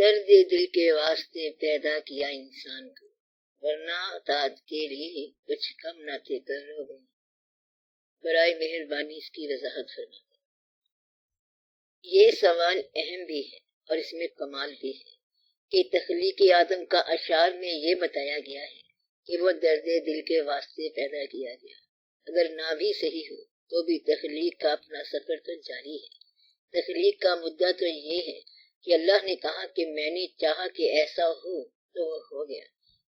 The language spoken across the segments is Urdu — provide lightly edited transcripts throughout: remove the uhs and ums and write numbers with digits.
درد دل کے واسطے پیدا کیا انسان کو، ورنہ اطاعت کے لیے کچھ کم نہ تھے کر لوگ۔ برائے مہربانی اس کی وضاحت فرمائیں۔ یہ سوال اہم بھی ہے اور اس میں کمال بھی ہے کہ تخلیق آدم کا اشعار میں یہ بتایا گیا ہے کہ وہ درد دل کے واسطے پیدا کیا گیا۔ اگر نہ بھی صحیح ہو تو بھی تخلیق کا اپنا سفر تو جاری ہے۔ تخلیق کا مدعا تو یہ ہے کہ اللہ نے کہا کہ میں نے چاہا کہ ایسا ہو تو وہ ہو گیا۔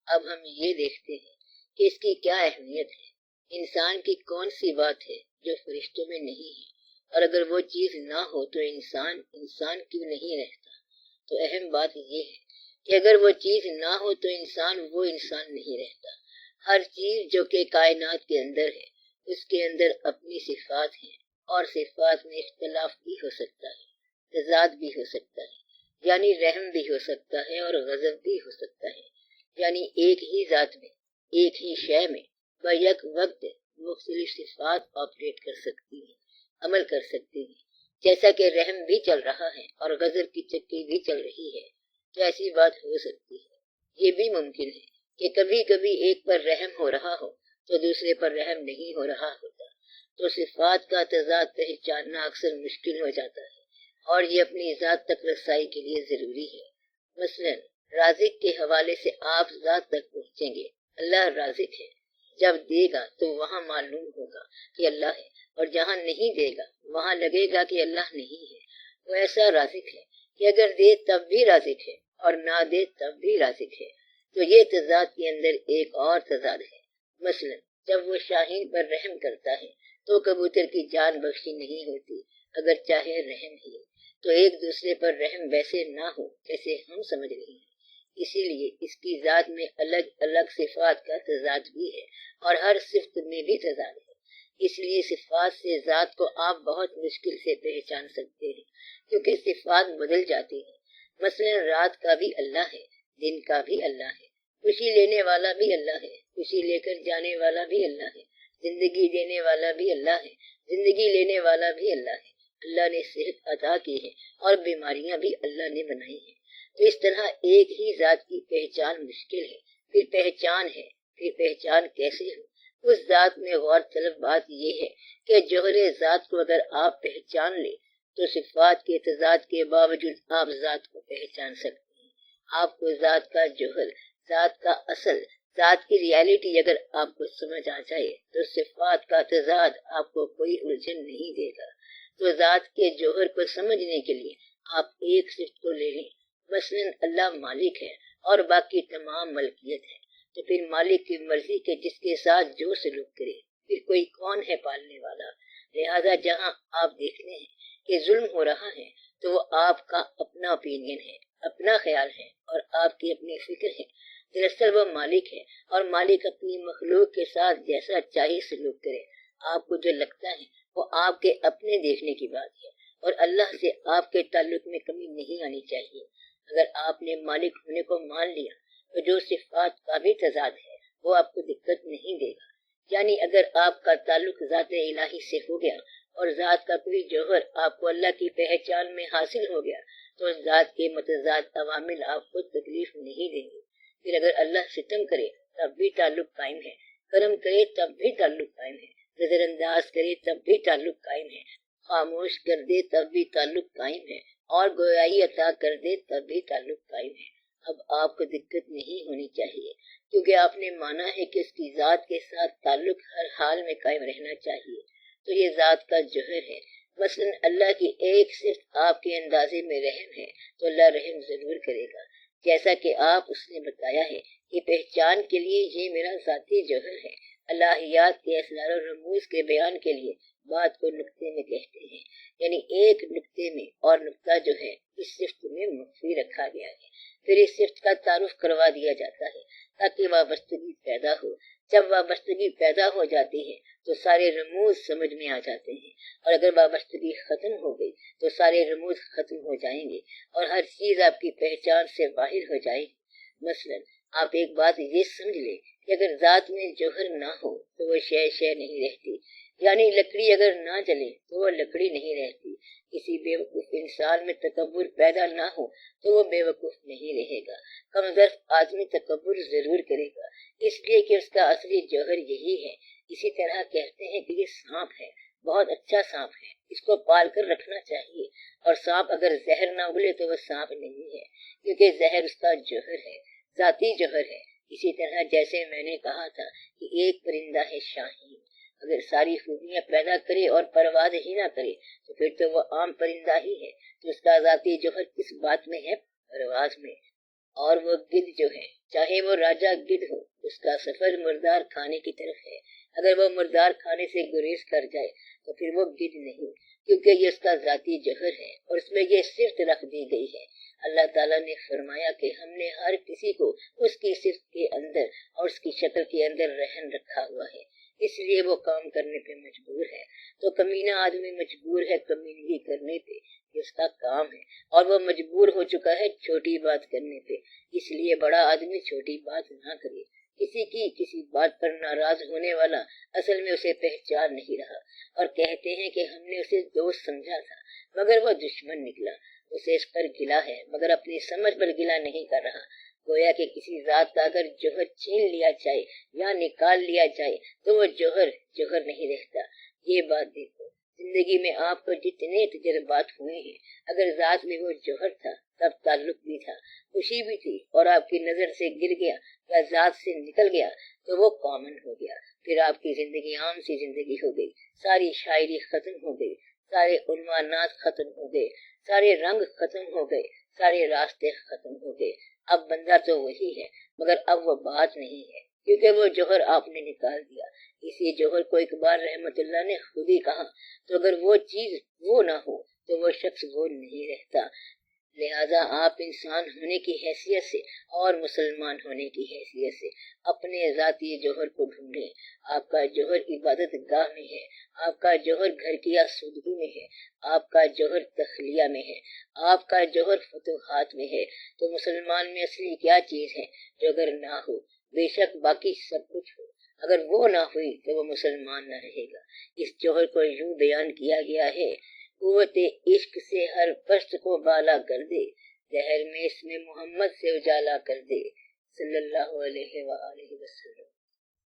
اب ہم یہ دیکھتے ہیں کہ اس کی کیا اہمیت ہے۔ انسان کی کون سی بات ہے جو فرشتوں میں نہیں ہے، اور اگر وہ چیز نہ ہو تو انسان کیوں نہیں رہتا؟ تو اہم بات یہ ہے کہ اگر وہ چیز نہ ہو تو وہ انسان نہیں رہتا۔ ہر چیز جو کہ کائنات کے اندر ہے، اس کے اندر اپنی صفات ہیں، اور صفات میں اختلاف بھی ہو سکتا ہے، تضاد بھی ہو سکتا ہے، یعنی رحم بھی ہو سکتا ہے اور غضب بھی ہو سکتا ہے، یعنی ایک ہی ذات میں، ایک ہی شے میں بیک وقت مختلف صفات آپریٹ کر سکتی ہیں، عمل کر سکتی ہیں۔ جیسا کہ رحم بھی چل رہا ہے اور غضب کی چکی بھی چل رہی ہے، تو ایسی بات ہو سکتی ہے۔ یہ بھی ممکن ہے کہ کبھی کبھی ایک پر رحم ہو رہا ہو تو دوسرے پر رحم نہیں ہو رہا ہوتا، تو صفات کا تضاد پہچاننا اکثر مشکل ہو جاتا ہے، اور یہ اپنی ذات تک رسائی کے لیے ضروری ہے۔ مثلا رازق کے حوالے سے آپ ذات تک پہنچیں گے، اللہ رازق ہے، جب دے گا تو وہاں معلوم ہوگا کہ اللہ ہے، اور جہاں نہیں دے گا وہاں لگے گا کہ اللہ نہیں ہے۔ وہ ایسا رازق ہے کہ اگر دے تب بھی رازق ہے اور نہ دے تب بھی رازق ہے۔ تو یہ تضاد کے اندر ایک اور تضاد ہے۔ مثلا جب وہ شاہین پر رحم کرتا ہے تو کبوتر کی جان بخشی نہیں ہوتی، اگر چاہے رحم ہی۔ تو ایک دوسرے پر رحم ویسے نہ ہو جیسے ہم سمجھ رہے ہیں، اسی لیے اس کی ذات میں الگ الگ صفات کا تضاد بھی ہے، اور ہر صفت میں بھی تضاد ہے۔ اس لیے صفات سے ذات کو آپ بہت مشکل سے پہچان سکتے ہیں، کیونکہ صفات بدل جاتی ہیں۔ مثلا رات کا بھی اللہ ہے، دن کا بھی اللہ ہے، خوشی لینے والا بھی اللہ ہے، خوشی لے کر جانے والا بھی اللہ ہے، زندگی دینے والا بھی اللہ ہے، زندگی لینے والا بھی اللہ ہے۔ اللہ نے صحت عطا کی ہے اور بیماریاں بھی اللہ نے بنائی ہیں۔ تو اس طرح ایک ہی ذات کی پہچان مشکل ہے، پھر پہچان کیسے ہو؟ اس ذات میں غور طلب بات یہ ہے کہ جوہر ذات کو اگر آپ پہچان لیں تو صفات کے تضاد کے باوجود آپ ذات کو پہچان سکتے ہیں۔ آپ کو ذات کا جوہر، ذات کا اصل، ذات کی ریالٹی اگر آپ کو سمجھ آ جائے تو صفات کا تضاد آپ کو کوئی الجھن نہیں دے گا۔ تو ذات کے جوہر کو سمجھنے کے لیے آپ ایک صفت کو لے لیں۔ مثلا اللہ مالک ہے اور باقی تمام ملکیت ہے، تو پھر مالک کی مرضی کے جس کے ساتھ جو سلوک کرے، پھر کوئی کون ہے پالنے والا؟ لہذا جہاں آپ دیکھتے ہیں کہ ظلم ہو رہا ہے تو وہ آپ کا اپنا اوپینین ہے، اپنا خیال ہے اور آپ کی اپنی فکر ہے۔ دراصل وہ مالک ہے، اور مالک اپنی مخلوق کے ساتھ جیسا چاہے سلوک کرے۔ آپ کو جو لگتا ہے وہ آپ کے اپنے دیکھنے کی بات ہے، اور اللہ سے آپ کے تعلق میں کمی نہیں آنی چاہیے۔ اگر آپ نے مالک ہونے کو مان لیا تو جو صفات کا بھی تضاد ہے وہ آپ کو دقت نہیں دے گا۔ یعنی اگر آپ کا تعلق ذات الہی سے ہو گیا اور ذات کا کوئی جوہر آپ کو اللہ کی پہچان میں حاصل ہو گیا تو اس ذات کے متضاد عوامل آپ کو تکلیف نہیں دیں گے۔ پھر اگر اللہ ستم کرے تب بھی تعلق قائم ہے، کرم کرے تب بھی تعلق قائم ہے، نظر انداز کرے تب بھی تعلق قائم ہے، خاموش کر دے تب بھی تعلق قائم ہے، اور گویائی عطا کر دے تب بھی تعلق قائم ہے۔ اب آپ کو دقت نہیں ہونی چاہیے، کیونکہ آپ نے مانا ہے کہ اس کی ذات کے ساتھ تعلق ہر حال میں قائم رہنا چاہیے۔ تو یہ ذات کا جوہر ہے۔ مثلا اللہ کی ایک صفت آپ کے اندازے میں رحم ہے تو اللہ رحم ضرور کرے گا، جیسا کہ آپ اس نے بتایا ہے کہ پہچان کے لیے یہ میرا ذاتی جوہر ہے۔ الہیات کے اسرار و رموز کے بیان کے لیے بات کو نقطے میں کہتے ہیں، یعنی ایک نقطے میں، اور نقطہ جو ہے اس صفت میں مخفی رکھا گیا ہے۔ پھر اس صفت کا تعارف کروا دیا جاتا ہے تاکہ وابستگی پیدا ہو۔ جب وابستگی پیدا ہو جاتی ہے تو سارے رموز سمجھ میں آ جاتے ہیں، اور اگر وابستگی ختم ہو گئی تو سارے رموز ختم ہو جائیں گے اور ہر چیز آپ کی پہچان سے باہر ہو جائے گی۔ مثلا آپ ایک بات یہ سمجھ لیں کہ اگر ذات میں جوہر نہ ہو تو وہ شے نہیں رہتی، یعنی لکڑی اگر نہ جلے تو وہ لکڑی نہیں رہتی۔ کسی بے وقوف انسان میں تکبر پیدا نہ ہو تو وہ بے وقوف نہیں رہے گا۔ کم ظرف آدمی تکبر ضرور کرے گا، اس لیے کہ اس کا اصلی جوہر یہی ہے۔ اسی طرح کہتے ہیں کہ یہ سانپ ہے، بہت اچھا سانپ ہے، اس کو پال کر رکھنا چاہیے، اور سانپ اگر زہر نہ اگلے تو وہ سانپ نہیں ہے، کیونکہ زہر اس کا جوہر ہے، ذاتی جوہر ہے۔ اسی طرح جیسے میں نے کہا تھا کہ ایک پرندہ ہے شاہین، اگر ساری خوبیاں پیدا کرے اور پرواز ہی نہ کرے تو پھر تو وہ عام پرندہ ہی ہے، تو اس کا ذاتی جوہر کس بات میں ہے؟ پرواز میں۔ اور وہ گدھ جو ہے، چاہے وہ راجہ گدھ ہو، اس کا سفر مردار کھانے کی طرف ہے، اگر وہ مردار کھانے سے گریز کر جائے تو پھر وہ گدھ نہیں، کیونکہ یہ اس کا ذاتی جوہر ہے اور اس میں یہ صفت رکھ دی گئی ہے۔ اللہ تعالیٰ نے فرمایا کہ ہم نے ہر کسی کو اس کی صفت کے اندر اور اس کی شکل کے اندر رہن رکھا ہوا ہے، اس لیے وہ کام کرنے پہ مجبور ہے۔ تو کمینہ آدمی مجبور ہے کمینگی کرنے پہ، یہ اس کا کام ہے، اور وہ مجبور ہو چکا ہے چھوٹی بات کرنے پہ، اس لیے بڑا آدمی چھوٹی بات نہ کرے۔ کسی بات پر ناراض ہونے والا اصل میں اسے پہچان نہیں رہا، اور کہتے ہیں کہ ہم نے اسے دوست سمجھا تھا مگر وہ دشمن نکلا۔ اسے اس پر گلہ ہے مگر اپنی سمجھ پر گلہ نہیں کر رہا۔ گویا کہ کسی ذات کا اگر جوہر چھین لیا جائے یا نکال لیا جائے تو وہ جوہر نہیں رہتا۔ یہ بات دیکھو، زندگی میں آپ کو جتنے تجربات ہوئے ہیں، اگر ذات میں وہ جوہر تھا تب تعلق بھی تھا، خوشی بھی تھی، اور آپ کی نظر سے گر گیا یا ذات سے نکل گیا تو وہ کامن ہو گیا، پھر آپ کی زندگی عام سی زندگی ہو گئی، ساری شاعری ختم ہو گئی، سارے عنوانات ختم ہو گئے، سارے رنگ ختم ہو گئے، سارے راستے ختم ہو گئے۔ اب بندہ تو وہی ہے مگر اب وہ بات نہیں ہے، کیونکہ وہ جوہر آپ نے نکال دیا۔ اسی جوہر کو اقبال رحمت اللہ نے خود ہی کہا، تو اگر وہ چیز وہ نہ ہو تو وہ شخص وہ نہیں رہتا۔ لہذا آپ انسان ہونے کی حیثیت سے اور مسلمان ہونے کی حیثیت سے اپنے ذاتی جوہر کو ڈھونڈیں۔ آپ کا جوہر عبادت گاہ میں ہے، آپ کا جوہر گھر کی آسودگی میں ہے، آپ کا جوہر تخلیہ میں ہے، آپ کا جوہر فتوحات میں ہے۔ تو مسلمان میں اصلی کیا چیز ہے جو اگر نہ ہو، بے شک باقی سب کچھ ہو، اگر وہ نہ ہوئی تو وہ مسلمان نہ رہے گا۔ اس جوہر کو یوں بیان کیا گیا ہے، قوت عشق سے ہر پشت کو بالا کر دے، زہر میں اس میں محمد سے اجالا کر دے، صلی اللہ علیہ وآلہ وسلم۔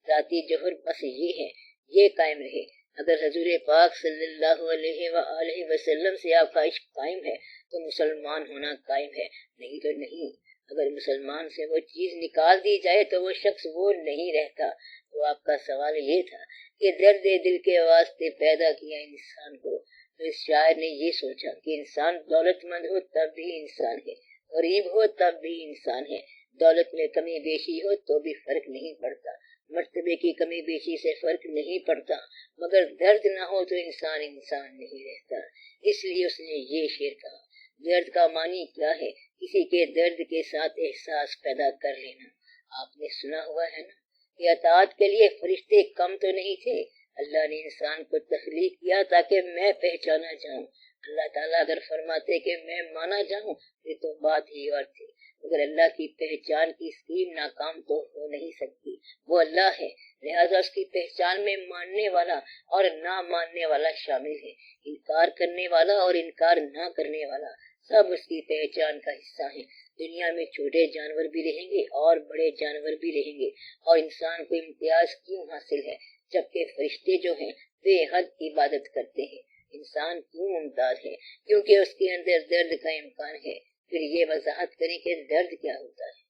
ذاتی جوہر بس یہ ہے، یہ قائم رہے۔ اگر حضور پاک صلی اللہ علیہ وآلہ وسلم سے آپ کا عشق قائم ہے تو مسلمان ہونا قائم ہے، نہیں تو نہیں۔ اگر مسلمان سے وہ چیز نکال دی جائے تو وہ شخص وہ نہیں رہتا۔ تو آپ کا سوال یہ تھا کہ درد دل کے واسطے پیدا کیا انسان کو، تو اس شاعر نے یہ سوچا کہ انسان دولت مند ہو تب بھی انسان ہے، غریب ہو تب بھی انسان ہے، دولت میں کمی بیشی ہو تو بھی فرق نہیں پڑتا، مرتبے کی کمی بیشی سے فرق نہیں پڑتا، مگر درد نہ ہو تو انسان نہیں رہتا۔ اس لیے اس نے یہ شعر کہا۔ درد کا معنی کیا ہے؟ کسی کے درد کے ساتھ احساس پیدا کر لینا۔ آپ نے سنا ہوا ہے نا کہ اطاعت کے لیے فرشتے کم تو نہیں تھے، اللہ نے انسان کو تخلیق کیا تاکہ میں پہچانا جاؤں۔ اللہ تعالیٰ اگر فرماتے کہ میں مانا جاؤں یہ تو بات ہی اور تھی، مگر اللہ کی پہچان کی اسکیم ناکام تو ہو نہیں سکتی، وہ اللہ ہے، لہذا اس کی پہچان میں ماننے والا اور نہ ماننے والا شامل ہے، انکار کرنے والا اور انکار نہ کرنے والا سب اس کی پہچان کا حصہ ہے۔ دنیا میں چھوٹے جانور بھی رہیں گے اور بڑے جانور بھی رہیں گے، اور انسان کو امتیاز کیوں حاصل ہے جبکہ فرشتے جو ہیں بے حد عبادت کرتے ہیں؟ انسان کیوں ممتاز ہے؟ کیونکہ اس کے اندر درد کا امکان ہے۔ پھر یہ وضاحت کریں کہ درد کیا ہوتا ہے۔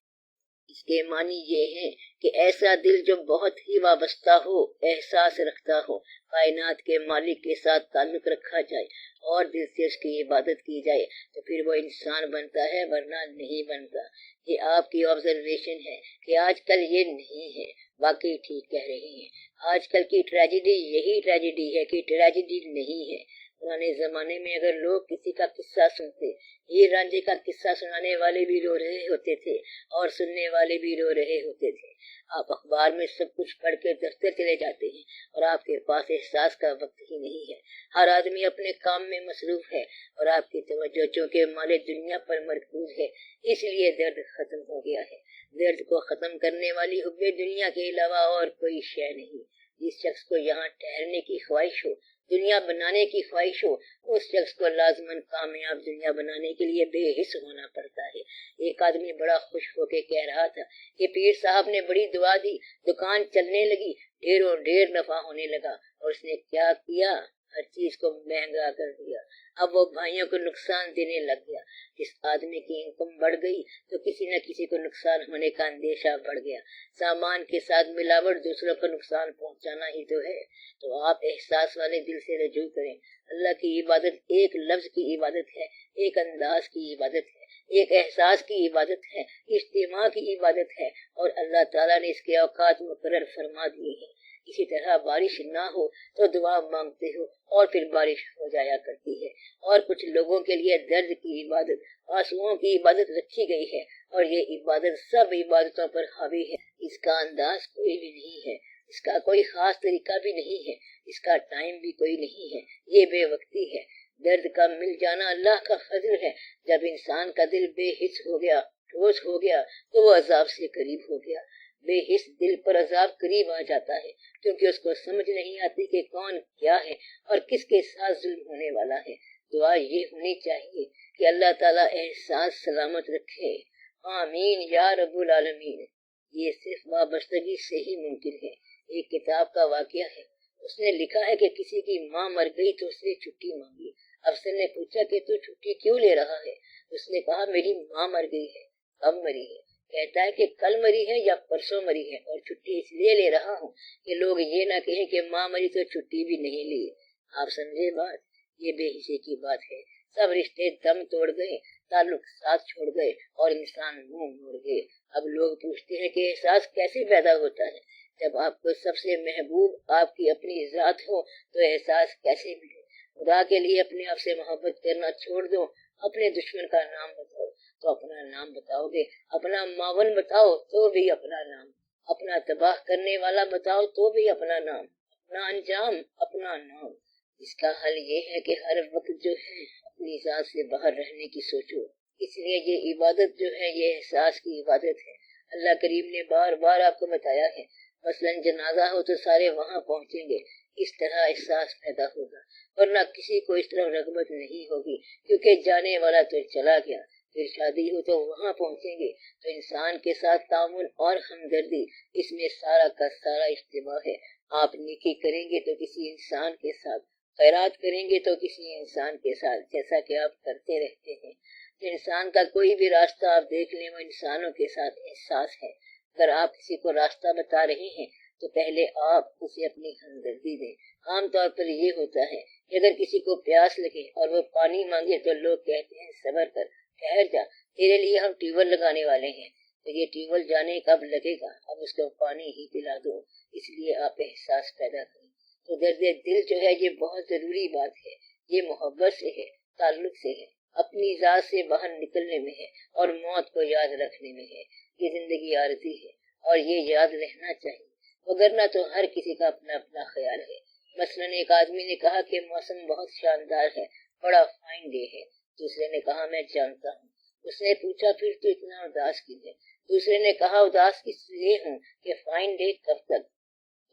اس کے معنی یہ ہے کہ ایسا دل جو بہت ہی وابستہ ہو، احساس رکھتا ہو، کائنات کے مالک کے ساتھ تعلق رکھا جائے اور دل سے اس کی عبادت کی جائے تو پھر وہ انسان بنتا ہے، ورنہ نہیں بنتا۔ یہ آپ کی آبزرویشن ہے کہ آج کل یہ نہیں ہے، واقعی ٹھیک کہہ رہے ہیں۔ آج کل کی ٹریجڈی یہی ٹریجڈی ہے کہ ٹریجڈی نہیں ہے۔ پرانے زمانے میں اگر لوگ کسی کا قصہ سنتے، ہیر رانجھے کا قصہ سنانے والے بھی رو رہے ہوتے تھے اور سننے والے بھی رو رہے ہوتے تھے۔ آپ اخبار میں سب کچھ پڑھ کے دفتر چلے جاتے ہیں اور آپ کے پاس احساس کا وقت ہی نہیں ہے، ہر آدمی اپنے کام میں مصروف ہے اور آپ کی توجہ چونکہ مال دنیا پر مرکوز ہے، اس لیے درد ختم ہو گیا ہے۔ درد کو ختم کرنے والی حب دنیا کے علاوہ اور کوئی شے نہیں۔ جس شخص کو یہاں ٹھہرنے کی خواہش ہو، دنیا بنانے کی خواہش ہو، اس شخص کو لازماً کامیاب دنیا بنانے کے لیے بے حس ہونا پڑتا ہے۔ ایک آدمی بڑا خوش ہو کے کہہ رہا تھا کہ پیر صاحب نے بڑی دعا دی، دکان چلنے لگی، ڈھیروں ڈھیر نفع ہونے لگا، اور اس نے کیا کیا؟ ہر چیز کو مہنگا کر دیا۔ اب وہ بھائیوں کو نقصان دینے لگ گیا۔ جس آدمی کی انکم بڑھ گئی تو کسی نہ کسی کو نقصان ہونے کا اندیشہ بڑھ گیا۔ سامان کے ساتھ ملاوٹ دوسروں کو نقصان پہنچانا ہی تو ہے۔ تو آپ احساس والے دل سے رجوع کریں۔ اللہ کی عبادت ایک لفظ کی عبادت ہے، ایک انداز کی عبادت ہے، ایک احساس کی عبادت ہے، اجتماع کی عبادت ہے، اور اللہ تعالیٰ نے اس کے اوقات مقرر فرما دیے ہیں۔ اسی طرح بارش نہ ہو تو دعا مانگتے ہو اور پھر بارش ہو جایا کرتی ہے۔ اور کچھ لوگوں کے لیے درد کی عبادت، آنسوؤں کی عبادت رکھی گئی ہے، اور یہ عبادت سب عبادتوں پر حاوی ہے۔ اس کا انداز کوئی بھی نہیں ہے، اس کا کوئی خاص طریقہ بھی نہیں ہے، اس کا ٹائم بھی کوئی نہیں ہے، یہ بے وقتی ہے۔ درد کا مل جانا اللہ کا فضل ہے۔ جب انسان کا دل بے حس ہو گیا، ٹھوس ہو گیا، تو وہ عذاب سے قریب ہو گیا۔ بے حس دل پر عذاب قریب آ جاتا ہے، کیونکہ اس کو سمجھ نہیں آتی کہ کون کیا ہے اور کس کے ساتھ ظلم ہونے والا ہے۔ دعا یہ ہونی چاہیے کہ اللہ تعالیٰ احساس سلامت رکھے، آمین یا رب العالمین۔ یہ صرف وابستگی سے ہی ممکن ہے۔ ایک کتاب کا واقعہ ہے، اس نے لکھا ہے کہ کسی کی ماں مر گئی تو اس نے چھٹی مانگی۔ افسر نے پوچھا کہ تو چھٹی کیوں لے رہا ہے؟ اس نے کہا میری ماں مر گئی ہے۔ کب مری ہے؟ کہتا ہے کہ کل مری ہے یا پرسوں مری ہے، اور چھٹی اس لیے لے رہا ہوں کہ لوگ یہ نہ کہیں کہ ماں مری تو چھٹی بھی نہیں لی۔ آپ سمجھے بات؟ یہ بے حسی کی بات ہے۔ سب رشتے دم توڑ گئے، تعلق ساتھ چھوڑ گئے، اور انسان منہ موڑ گئے۔ اب لوگ پوچھتے ہیں کہ احساس کیسے پیدا ہوتا ہے؟ جب آپ کو سب سے محبوب آپ کی اپنی ذات ہو تو احساس کیسے ملے؟ خدا کے لیے اپنے آپ سے محبت کرنا چھوڑ دو۔ اپنے دشمن کا نام بتاؤ تو اپنا نام بتاؤ گے، اپنا معاون بتاؤ تو بھی اپنا نام، اپنا تباہ کرنے والا بتاؤ تو بھی اپنا نام، اپنا انجام اپنا نام۔ اس کا حل یہ ہے کہ ہر وقت جو ہے اپنی ذات سے باہر رہنے کی سوچو۔ اس لیے یہ عبادت جو ہے یہ احساس کی عبادت ہے۔ اللہ کریم نے بار بار آپ کو بتایا ہے، مثلاً جنازہ ہو تو سارے وہاں پہنچیں گے، اس طرح احساس پیدا ہوگا، ورنہ کسی کو اس طرح رغبت نہیں ہوگی، کیونکہ جانے والا تو چلا گیا۔ پھر شادی ہو تو وہاں پہنچیں گے، تو انسان کے ساتھ تعاون اور ہمدردی، اس میں سارا کا سارا اجتماع ہے۔ آپ نیکی کریں گے تو کسی انسان کے ساتھ، خیرات کریں گے تو کسی انسان کے ساتھ، جیسا کہ آپ کرتے رہتے ہیں۔ انسان کا کوئی بھی راستہ آپ دیکھ لیں، وہ انسانوں کے ساتھ احساس ہے۔ اگر آپ کسی کو راستہ بتا رہے ہیں تو پہلے آپ اسے اپنی ہمدردی دیں۔ عام طور پر یہ ہوتا ہے کہ اگر کسی کو پیاس لگے اور وہ پانی مانگے تو لوگ کہتے ہیں صبر کر، ٹھہر جا، تیرے لیے ہم ٹیوب ویل لگانے والے ہیں۔ تو یہ ٹیوب ویل جانے کب لگے گا، اب اس کو پانی ہی پلا دو۔ اس لیے آپ احساس پیدا کریں۔ تو درد دل جو ہے یہ بہت ضروری بات ہے۔ یہ محبت سے ہے، تعلق سے ہے، اپنی ذات سے باہر نکلنے میں ہے، اور موت کو یاد رکھنے میں ہے۔ یہ زندگی عارضی ہے اور یہ یاد رہنا چاہیے، وگرنہ تو ہر کسی کا اپنا اپنا خیال ہے۔ مثلاً ایک آدمی نے کہا کہ موسم بہت شاندار ہے، بڑا فائن ڈے ہے۔ دوسرے نے کہا میں جانتا ہوں۔ اس نے پوچھا پھر تو اتنا اداس کیوں ہے؟ دوسرے نے کہا اداس اس لیے ہوں کہ فائن ڈے کب تک؟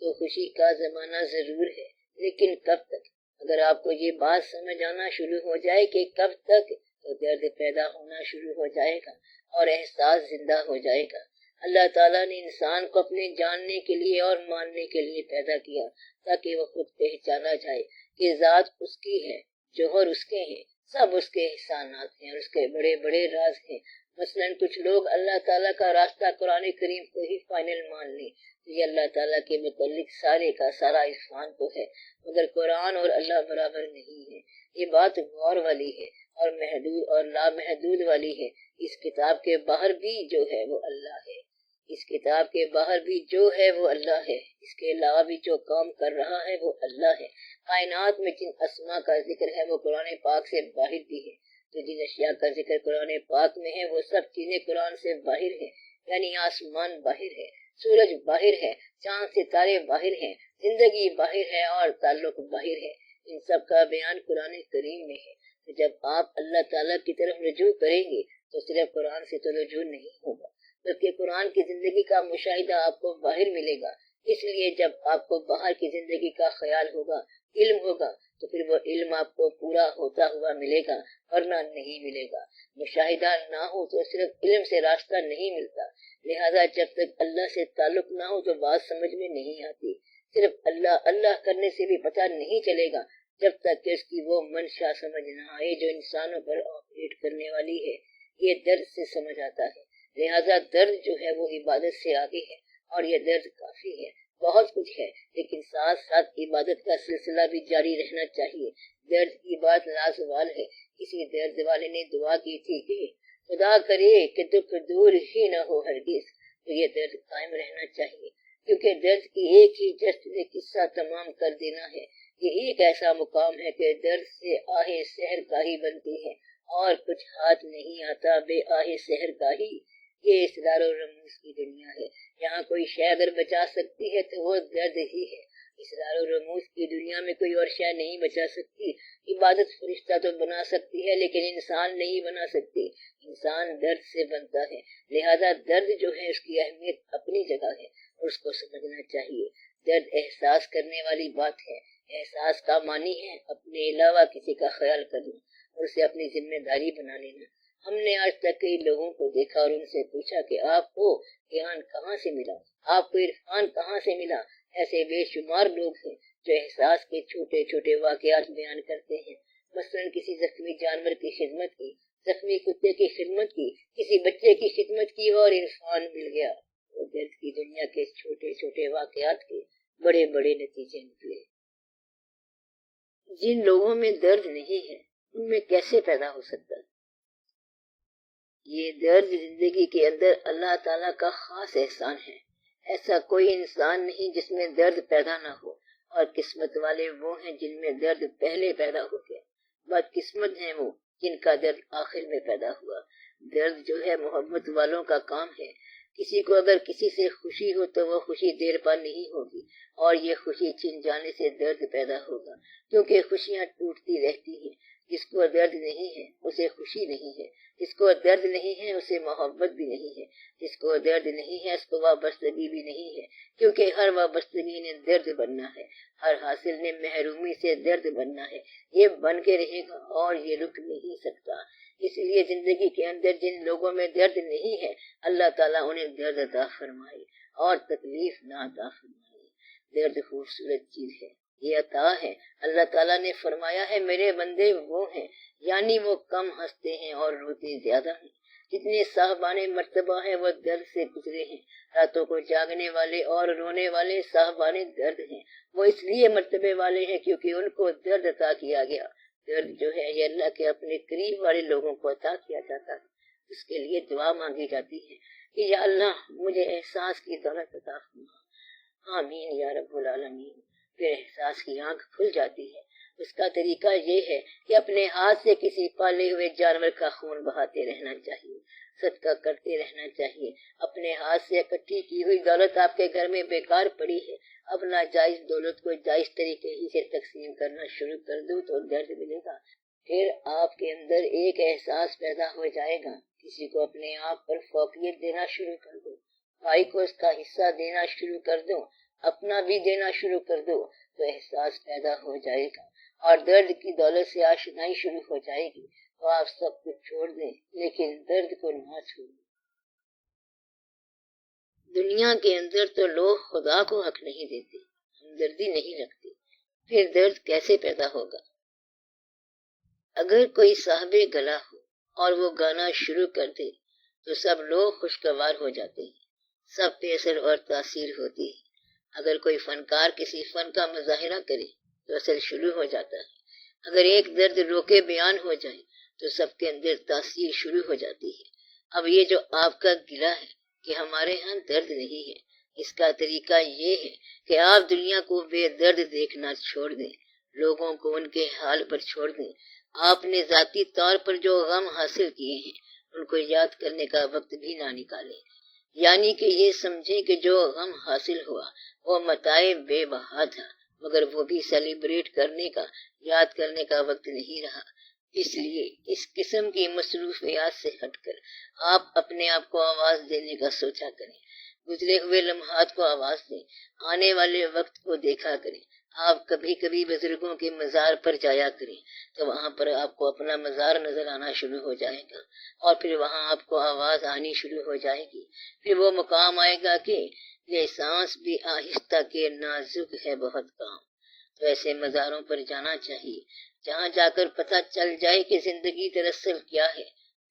تو خوشی کا زمانہ ضرور ہے، لیکن کب تک؟ اگر آپ کو یہ بات سمجھ آنا شروع ہو جائے کہ کب تک، تو درد پیدا ہونا شروع ہو جائے گا اور احساس زندہ ہو جائے گا۔ اللہ تعالیٰ نے انسان کو اپنے جاننے کے لیے اور ماننے کے لیے پیدا کیا، تاکہ وہ خود پہچانا جائے کہ ذات اس کی ہے، جوہر اس کے ہیں، سب اس کے احسانات ہیں اور اس کے بڑے بڑے راز ہیں۔ مثلاً کچھ لوگ اللہ تعالیٰ کا راستہ قرآن کریم کو ہی فائنل مان لیں، تو یہ اللہ تعالیٰ کے متعلق سارے کا سارا عرفان تو ہے، مگر قرآن اور اللہ برابر نہیں ہے۔ یہ بات غور والی ہے اور محدود اور لامحدود والی ہے۔ اس کتاب کے باہر بھی جو ہے وہ اللہ ہے، اس کتاب کے باہر بھی جو ہے وہ اللہ ہے، اس کے علاوہ بھی جو کام کر رہا ہے وہ اللہ ہے۔ کائنات میں جن اسماء کا ذکر ہے وہ قرآن پاک سے باہر بھی ہے، تو جن اشیاء کا ذکر قرآن پاک میں ہے وہ سب چیزیں قرآن سے باہر ہیں، یعنی آسمان باہر ہے، سورج باہر ہے، چاند ستارے باہر ہیں، زندگی باہر ہے اور تعلق باہر ہے۔ ان سب کا بیان قرآن کریم میں ہے۔ تو جب آپ اللہ تعالیٰ کی طرف رجوع کریں گے تو صرف قرآن سے تو رجوع نہیں ہوگا، بلکہ قرآن کی زندگی کا مشاہدہ آپ کو باہر ملے گا۔ اس لیے جب آپ کو باہر کی زندگی کا خیال ہوگا، علم ہوگا، تو پھر وہ علم آپ کو پورا ہوتا ہوا ملے گا، ورنہ نہیں ملے گا۔ مشاہدہ نہ ہو تو صرف علم سے راستہ نہیں ملتا، لہذا جب تک اللہ سے تعلق نہ ہو تو بات سمجھ میں نہیں آتی۔ صرف اللہ اللہ کرنے سے بھی پتہ نہیں چلے گا جب تک کہ اس کی وہ منشا سمجھ نہ آئے جو انسانوں پر آپریٹ کرنے والی ہے۔ یہ درد سے سمجھ آتا ہے، لہذا درد جو ہے وہ عبادت سے آگے ہے، اور یہ درد کافی ہے، بہت کچھ ہے، لیکن ساتھ ساتھ عبادت کا سلسلہ بھی جاری رہنا چاہیے۔ درد کی بات لازوال ہے۔ کسی درد والے نے دعا کی تھی کہ خدا کرے کہ دکھ دور ہی نہ ہو ہرگز، تو یہ درد قائم رہنا چاہیے، کیونکہ درد کی ایک ہی جست نے قصہ تمام کر دینا ہے۔ یہ ایک ایسا مقام ہے کہ درد سے آہ سحر کا ہی بنتی ہے، اور کچھ ہاتھ نہیں آتا بے آہ سحر کا ہی۔ یہ اسرار و رموز کی دنیا ہے، یہاں کوئی شے اگر بچا سکتی ہے تو وہ درد ہی ہے۔ اسرار و رموز کی دنیا میں کوئی اور شے نہیں بچا سکتی۔ عبادت فرشتہ تو بنا سکتی ہے، لیکن انسان نہیں بنا سکتی۔ انسان درد سے بنتا ہے، لہذا درد جو ہے اس کی اہمیت اپنی جگہ ہے، اور اس کو سمجھنا چاہیے۔ درد احساس کرنے والی بات ہے۔ احساس کا معنی ہے اپنے علاوہ کسی کا خیال کرنا اور اسے اپنی ذمہ داری بنا لینا۔ ہم نے آج تک کئی لوگوں کو دیکھا اور ان سے پوچھا کہ آپ کو گیان کہاں سے ملا، آپ کو عرفان کہاں سے ملا۔ ایسے بے شمار لوگ ہیں جو احساس کے چھوٹے چھوٹے واقعات بیان کرتے ہیں، مثلا کسی زخمی جانور کی خدمت کی، زخمی کتے کی خدمت کی، کسی بچے کی خدمت کی اور عرفان مل گیا۔ اور درد کی دنیا کے چھوٹے چھوٹے واقعات کے بڑے بڑے نتیجے نکلے۔ جن لوگوں میں درد نہیں ہے ان میں کیسے پیدا ہو سکتا ہے؟ یہ درد زندگی کے اندر اللہ تعالیٰ کا خاص احسان ہے۔ ایسا کوئی انسان نہیں جس میں درد پیدا نہ ہو، اور قسمت والے وہ ہیں جن میں درد پہلے پیدا ہو گیا۔ بدقسمت ہیں وہ جن کا درد آخر میں پیدا ہوا۔ درد جو ہے محبت والوں کا کام ہے۔ کسی کو اگر کسی سے خوشی ہو تو وہ خوشی دیر پا نہیں ہوگی، اور یہ خوشی چھن جانے سے درد پیدا ہوگا، کیونکہ خوشیاں ٹوٹتی رہتی ہیں۔ جس کو درد نہیں ہے اسے خوشی نہیں ہے، جس کو درد نہیں ہے اسے محبت بھی نہیں ہے، جس کو درد نہیں ہے اس کو وابستگی بھی نہیں ہے، کیونکہ ہر وابستگی نے درد بننا ہے، ہر حاصل نے محرومی سے درد بننا ہے۔ یہ بن کے رہے گا اور یہ رک نہیں سکتا۔ اس لیے زندگی کے اندر جن لوگوں میں درد نہیں ہے اللہ تعالیٰ انہیں درد عطا فرمائے اور تکلیف نہ عطا فرمائے۔ درد خوبصورت چیز ہے، یہ عطا ہے۔ اللہ تعالیٰ نے فرمایا ہے میرے بندے وہ ہیں، یعنی وہ کم ہنستے ہیں اور روتے زیادہ ہیں۔ جتنے صاحبان مرتبہ ہیں وہ درد سے گزرے ہیں۔ راتوں کو جاگنے والے اور رونے والے صاحبان درد ہیں۔ وہ اس لیے مرتبے والے ہیں کیونکہ ان کو درد عطا کیا گیا۔ درد جو ہے یہ اللہ کے اپنے قریب والے لوگوں کو عطا کیا جاتا ہے۔ اس کے لیے دعا مانگی جاتی ہے کہ یا اللہ مجھے احساس کی دولت عطا فرما، آمین یا رب العالمین۔ پھر احساس کی آنکھ کھل جاتی ہے۔ اس کا طریقہ یہ ہے کہ اپنے ہاتھ سے کسی پالے ہوئے جانور کا خون بہاتے رہنا چاہیے، صدقہ کرتے رہنا چاہیے۔ اپنے ہاتھ سے اکٹھی کی ہوئی دولت آپ کے گھر میں بیکار پڑی ہے، اب ناجائز دولت کو جائز طریقے ہی سے تقسیم کرنا شروع کر دو تو درد ملے گا۔ پھر آپ کے اندر ایک احساس پیدا ہو جائے گا، کسی کو اپنے آپ پر فوقیت دینا شروع کر دو، بھائی کو اس کا حصہ دینا شروع کر دو، اپنا بھی دینا شروع کر دو، تو احساس پیدا ہو جائے گا اور درد کی دولت سے آشنائی شروع ہو جائے گی۔ تو آپ سب کچھ چھوڑ دیں لیکن درد کو نہ چھوڑیں۔ دنیا کے اندر تو لوگ خدا کو حق نہیں دیتے، ہمدردی نہیں رکھتے، پھر درد کیسے پیدا ہوگا؟ اگر کوئی صاحب گلا ہو اور وہ گانا شروع کر دے تو سب لوگ خوشگوار ہو جاتے ہیں، سب پہ اثر اور تاثیر ہوتی ہے۔ اگر کوئی فنکار کسی فن کا مظاہرہ کرے تو اثر شروع ہو جاتا ہے۔ اگر ایک درد روکے بیان ہو جائے تو سب کے اندر تاثیر شروع ہو جاتی ہے۔ اب یہ جو آپ کا گلہ ہے کہ ہمارے ہاں درد نہیں ہے، اس کا طریقہ یہ ہے کہ آپ دنیا کو بے درد دیکھنا چھوڑ دیں، لوگوں کو ان کے حال پر چھوڑ دیں۔ آپ نے ذاتی طور پر جو غم حاصل کیے ہیں ان کو یاد کرنے کا وقت بھی نہ نکالیں، یعنی کہ یہ سمجھیں کہ جو غم حاصل ہوا وہ متاع بے بہا تھا، مگر وہ بھی سیلیبریٹ کرنے کا، یاد کرنے کا وقت نہیں رہا۔ اس لیے اس قسم کی مصروفیات سے ہٹ کر آپ اپنے آپ کو آواز دینے کا سوچا کریں، گزرے ہوئے لمحات کو آواز دیں، آنے والے وقت کو دیکھا کریں۔ آپ کبھی کبھی بزرگوں کے مزار پر جایا کریں تو وہاں پر آپ کو اپنا مزار نظر آنا شروع ہو جائے گا، اور پھر وہاں آپ کو آواز آنی شروع ہو جائے گی۔ پھر وہ مقام آئے گا کہ یہ سانس بھی آہستہ کے نازک ہے بہت کام۔ تو ایسے مزاروں پر جانا چاہیے جہاں جا کر پتہ چل جائے کہ زندگی دراصل کیا ہے۔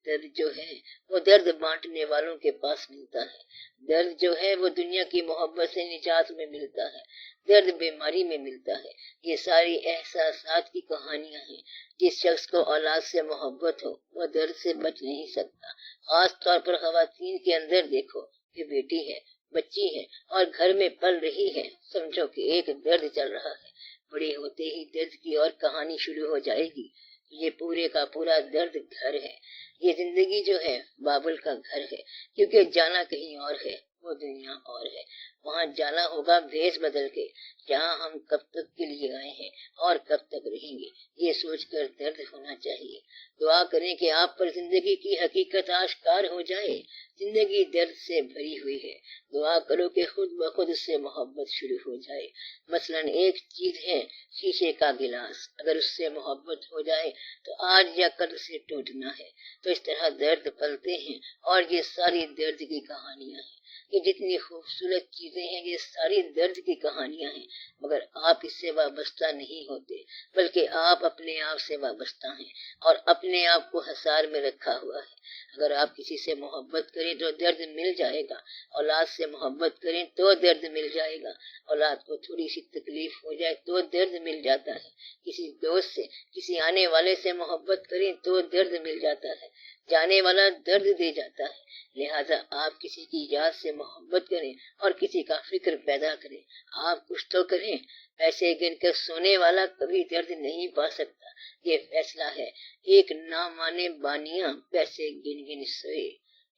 درد جو ہے وہ درد بانٹنے والوں کے پاس ملتا ہے، درد جو ہے وہ دنیا کی محبت سے نجات میں ملتا ہے، درد بیماری میں ملتا ہے۔ یہ ساری احساسات کی کہانیاں ہیں۔ جس شخص کو اولاد سے محبت ہو وہ درد سے بچ نہیں سکتا۔ خاص طور پر خواتین کے اندر دیکھو کہ بیٹی ہے، بچی ہے اور گھر میں پل رہی ہے، سمجھو کہ ایک درد چل رہا ہے۔ بڑے ہوتے ہی درد کی اور کہانی شروع ہو جائے گی۔ یہ پورے کا پورا درد گھر ہے۔ یہ زندگی جو ہے بابل کا گھر ہے، کیونکہ جانا کہیں اور ہے، وہ دنیا اور ہے۔ وہاں جانا ہوگا بھیس بدل کے، جہاں ہم کب تک کے لیے آئے ہیں اور کب تک رہیں گے، یہ سوچ کر درد ہونا چاہیے۔ دعا کریں کہ آپ پر زندگی کی حقیقت آشکار ہو جائے۔ زندگی درد سے بھری ہوئی ہے۔ دعا کرو کہ خود بخود اس سے محبت شروع ہو جائے۔ مثلاً ایک چیز ہے شیشے کا گلاس، اگر اس سے محبت ہو جائے تو آج یا کل سے ٹوٹنا ہے۔ تو اس طرح درد پلتے ہیں، اور یہ ساری درد کی کہانیاں ہیں۔ یہ جتنی خوبصورت چیزیں ہیں یہ ساری درد کی کہانیاں ہیں، مگر آپ اس سے وابستہ نہیں ہوتے، بلکہ آپ اپنے آپ سے وابستہ ہیں اور اپنے آپ کو حصار میں رکھا ہوا ہے۔ اگر آپ کسی سے محبت کریں تو درد مل جائے گا، اولاد سے محبت کریں تو درد مل جائے گا، اولاد کو تھوڑی سی تکلیف ہو جائے تو درد مل جاتا ہے، کسی دوست سے، کسی آنے والے سے محبت کریں تو درد مل جاتا ہے، جانے والا درد دے جاتا ہے۔ لہذا آپ کسی کی یاد سے محبت کریں اور کسی کا فکر پیدا کریں۔ آپ کچھ تو کریں۔ پیسے گن کر سونے والا کبھی درد نہیں پا سکتا، یہ فیصلہ ہے۔ ایک نہ مانے بانیاں پیسے گن گن سوئے،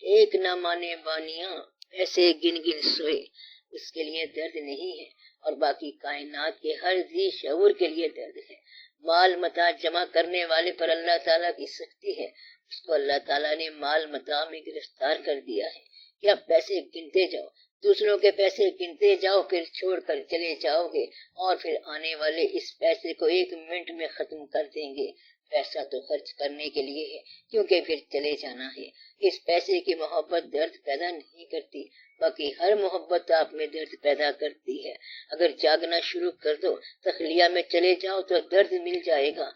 ایک نہ مانے بانیاں پیسے گن گن سوئے، اس کے لیے درد نہیں ہے، اور باقی کائنات کے ہر ذی شعور کے لیے درد ہے۔ مال متاع جمع کرنے والے پر اللہ تعالیٰ کی سختی ہے، اس کو اللہ تعالیٰ نے مال متاع میں گرفتار کر دیا ہے کہ اب پیسے گنتے جاؤ، دوسروں کے پیسے گنتے جاؤ، پھر چھوڑ کر چلے جاؤ گے، اور پھر آنے والے اس پیسے کو 1 منٹ میں ختم کر دیں گے۔ پیسہ تو خرچ کرنے کے لیے ہے، کیونکہ پھر چلے جانا ہے۔ اس پیسے کی محبت درد پیدا نہیں کرتی، باقی ہر محبت آپ میں درد پیدا کرتی ہے۔ اگر جاگنا شروع کر دو، تخلیہ میں چلے جاؤ تو درد مل جائے گا۔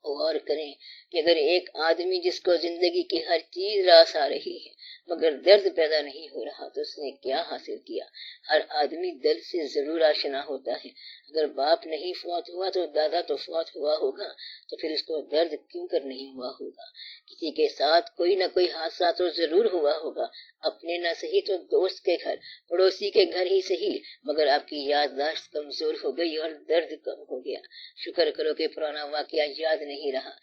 غور کریں کہ اگر ایک آدمی جس کو زندگی کی ہر چیز راس آ رہی ہے مگر درد پیدا نہیں ہو رہا تو اس نے کیا حاصل کیا؟ ہر آدمی درد سے ضرور آشنا ہوتا ہے۔ اگر باپ نہیں فوت ہوا تو دادا تو فوت ہوا ہوگا، تو پھر اس کو درد کیوں کر نہیں ہوا ہوگا؟ کسی کے ساتھ کوئی نہ کوئی حادثہ تو ضرور ہوا ہوگا، اپنے نہ صحیح تو دوست کے گھر، پڑوسی کے گھر ہی صحیح، مگر آپ کی یادداشت کمزور ہو گئی اور درد کم ہو گیا۔ شکر کرو کہ پرانا واقعہ یاد نہیں رہا،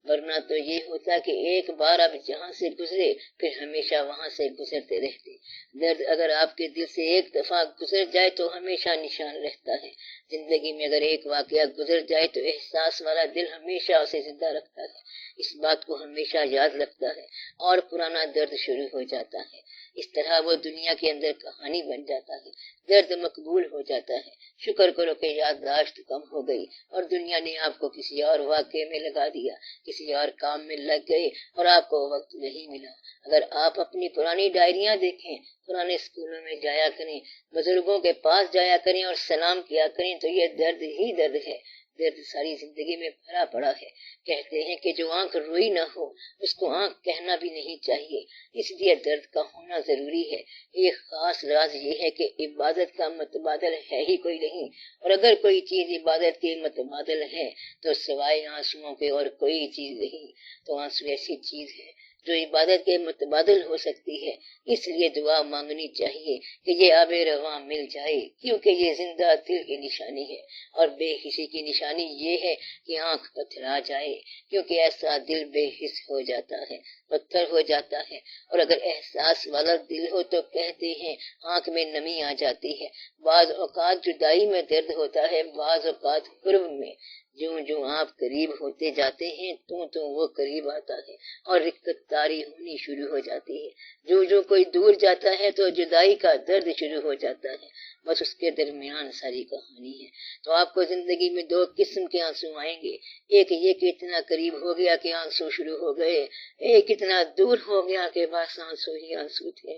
ورنہ تو یہ ہوتا کہ ایک بار آپ جہاں سے گزرے پھر ہمیشہ وہاں سے گزرتے رہتے۔ درد اگر آپ کے دل سے ایک دفعہ گزر جائے تو ہمیشہ نشان رہتا ہے۔ زندگی میں اگر ایک واقعہ گزر جائے تو احساس والا دل ہمیشہ اسے زندہ رکھتا ہے، اس بات کو ہمیشہ یاد رکھتا ہے، اور پرانا درد شروع ہو جاتا ہے۔ اس طرح وہ دنیا کے اندر کہانی بن جاتا ہے، درد مقبول ہو جاتا ہے۔ شکر کرو کہ یادداشت کم ہو گئی اور دنیا نے آپ کو کسی اور واقعے میں لگا دیا، کسی اور کام میں لگ گئے اور آپ کو وقت نہیں ملا۔ اگر آپ اپنی پرانی ڈائریاں دیکھیں، پرانے اسکولوں میں جایا کریں، بزرگوں کے پاس جایا کریں اور سلام کیا کریں تو یہ درد ہی درد ہے۔ درد ساری زندگی میں بھرا پڑا ہے۔ کہتے ہیں کہ جو آنکھ روئی نہ ہو اس کو آنکھ کہنا بھی نہیں چاہیے، اس لیے درد کا ہونا ضروری ہے۔ ایک خاص راز یہ ہے کہ عبادت کا متبادل ہے ہی کوئی نہیں، اور اگر کوئی چیز عبادت کے متبادل ہے تو سوائے آنسوؤں کے اور کوئی چیز نہیں۔ تو آنسو ایسی چیز ہے جو عبادت کے متبادل ہو سکتی ہے، اس لیے دعا مانگنی چاہیے کہ یہ آب رواں مل جائے، کیونکہ یہ زندہ دل کی نشانی ہے، اور بے حسی کی نشانی یہ ہے کہ آنکھ پتھرا جائے، کیونکہ ایسا دل بے حس ہو جاتا ہے، پتھر ہو جاتا ہے۔ اور اگر احساس والا دل ہو تو کہتے ہیں آنکھ میں نمی آ جاتی ہے۔ بعض اوقات جدائی میں درد ہوتا ہے، بعض اوقات قرب میں۔ جو جو آپ قریب ہوتے جاتے ہیں تو وہ قریب آتا ہے اور رکت طاری ہونی شروع ہو جاتی ہے۔ جو جو کوئی دور جاتا ہے تو جدائی کا درد شروع ہو جاتا ہے، بس اس کے درمیان ساری کہانی ہے۔ تو آپ کو زندگی میں دو قسم کے آنسو آئیں گے، ایک یہ کہ اتنا قریب ہو گیا کہ آنسو شروع ہو گئے، ایک اتنا دور ہو گیا کہ بس آنسو ہی آنسو تھے۔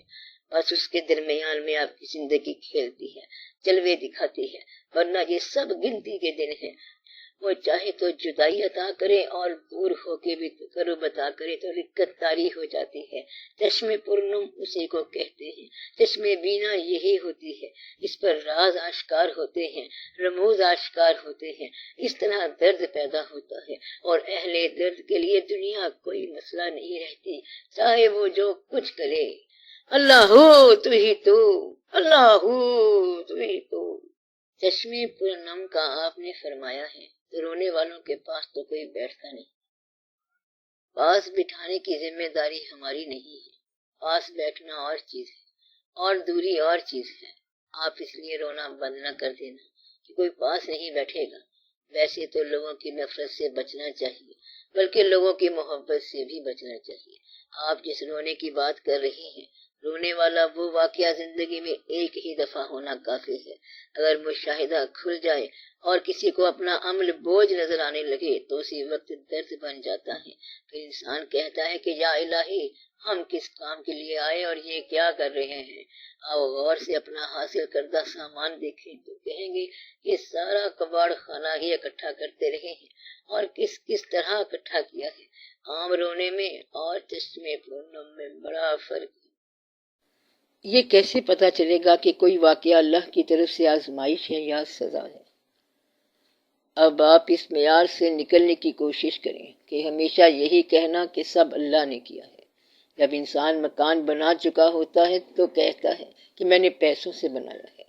بس اس کے درمیان میں آپ کی زندگی کھیلتی ہے، جلوے دکھاتی ہے، ورنہ یہ سب گنتی کے دن ہیں۔ وہ چاہے تو جدائی عطا کرے اور دور ہو کے بھی قرب عطا کرے تو رکت طاری ہو جاتی ہے۔ چشم پرنم اسی کو کہتے ہیں، چشم بینا یہی ہوتی ہے، اس پر راز آشکار ہوتے ہیں، رموز آشکار ہوتے ہیں۔ اس طرح درد پیدا ہوتا ہے اور اہل درد کے لیے دنیا کوئی مسئلہ نہیں رہتی، چاہے وہ جو کچھ کرے۔ اللہ ہو تو ہی تو، اللہ ہو تو ہی تو۔ چشم پرنم کا آپ نے فرمایا ہے تو رونے والوں کے پاس تو کوئی بیٹھتا نہیں۔ پاس بٹھانے کی ذمہ داری ہماری نہیں ہے، پاس بیٹھنا اور چیز ہے اور دوری اور چیز ہے۔ آپ اس لیے رونا بند نہ کر دینا کہ کوئی پاس نہیں بیٹھے گا۔ ویسے تو لوگوں کی نفرت سے بچنا چاہیے، بلکہ لوگوں کی محبت سے بھی بچنا چاہیے۔ آپ جس رونے کی بات کر رہی ہیں، رونے والا وہ واقعہ زندگی میں ایک ہی دفعہ ہونا کافی ہے۔ اگر مشاہدہ کھل جائے اور کسی کو اپنا عمل بوجھ نظر آنے لگے تو اسی وقت درد بن جاتا ہے۔ پھر انسان کہتا ہے کہ یا الہی، ہم کس کام کے لیے آئے اور یہ کیا کر رہے ہیں؟ آؤ غور سے اپنا حاصل کردہ سامان دیکھیں تو کہیں گے کہ سارا کباڑ خانہ ہی اکٹھا کرتے رہے ہیں، اور کس کس طرح اکٹھا کیا ہے۔ عام رونے میں اور چشمے پورنم میں بڑا فرق ہے۔ یہ کیسے پتا چلے گا کہ کوئی واقعہ اللہ کی طرف سے آزمائش ہے یا سزا ہے؟ اب آپ اس معیار سے نکلنے کی کوشش کریں کہ ہمیشہ یہی کہنا کہ سب اللہ نے کیا ہے۔ جب انسان مکان بنا چکا ہوتا ہے تو کہتا ہے کہ میں نے پیسوں سے بنایا ہے،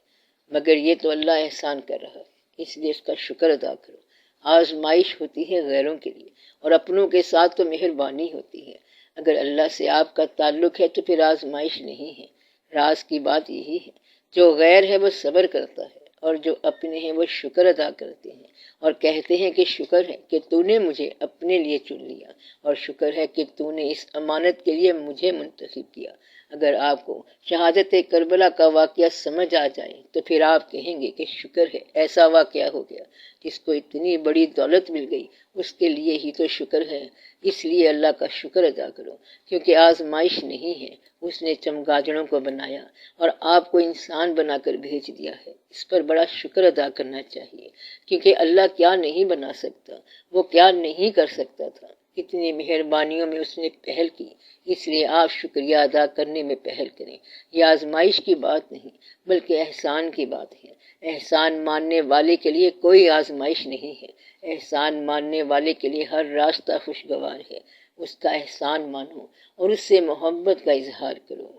مگر یہ تو اللہ احسان کر رہا ہے، اس لیے اس کا شکر ادا کرو۔ آزمائش ہوتی ہے غیروں کے لیے اور اپنوں کے ساتھ تو مہربانی ہوتی ہے۔ اگر اللہ سے آپ کا تعلق ہے تو پھر آزمائش نہیں ہے۔ راز کی بات یہی ہے، جو غیر ہے وہ صبر کرتا ہے اور جو اپنے ہیں وہ شکر ادا کرتے ہیں اور کہتے ہیں کہ شکر ہے کہ تو نے مجھے اپنے لیے چن لیا، اور شکر ہے کہ تو نے اس امانت کے لیے مجھے منتخب کیا۔ اگر آپ کو شہادت کربلا کا واقعہ سمجھ آ جائے تو پھر آپ کہیں گے کہ شکر ہے ایسا واقعہ ہو گیا، جس کو اتنی بڑی دولت مل گئی، اس کے لیے ہی تو شکر ہے۔ اس لیے اللہ کا شکر ادا کرو، کیونکہ آزمائش نہیں ہے، اس نے چمگادڑوں کو بنایا اور آپ کو انسان بنا کر بھیج دیا ہے۔ اس پر بڑا شکر ادا کرنا چاہیے، کیونکہ اللہ کیا نہیں بنا سکتا، وہ کیا نہیں کر سکتا تھا۔ اتنی مہربانیوں میں اس نے پہل کی، اس لیے آپ شکریہ ادا کرنے میں پہل کریں۔ یہ آزمائش کی بات نہیں بلکہ احسان کی بات ہے۔ احسان ماننے والے کے لیے کوئی آزمائش نہیں ہے، احسان ماننے والے کے لیے ہر راستہ خوشگوار ہے۔ اس کا احسان مانو اور اس سے محبت کا اظہار کرو۔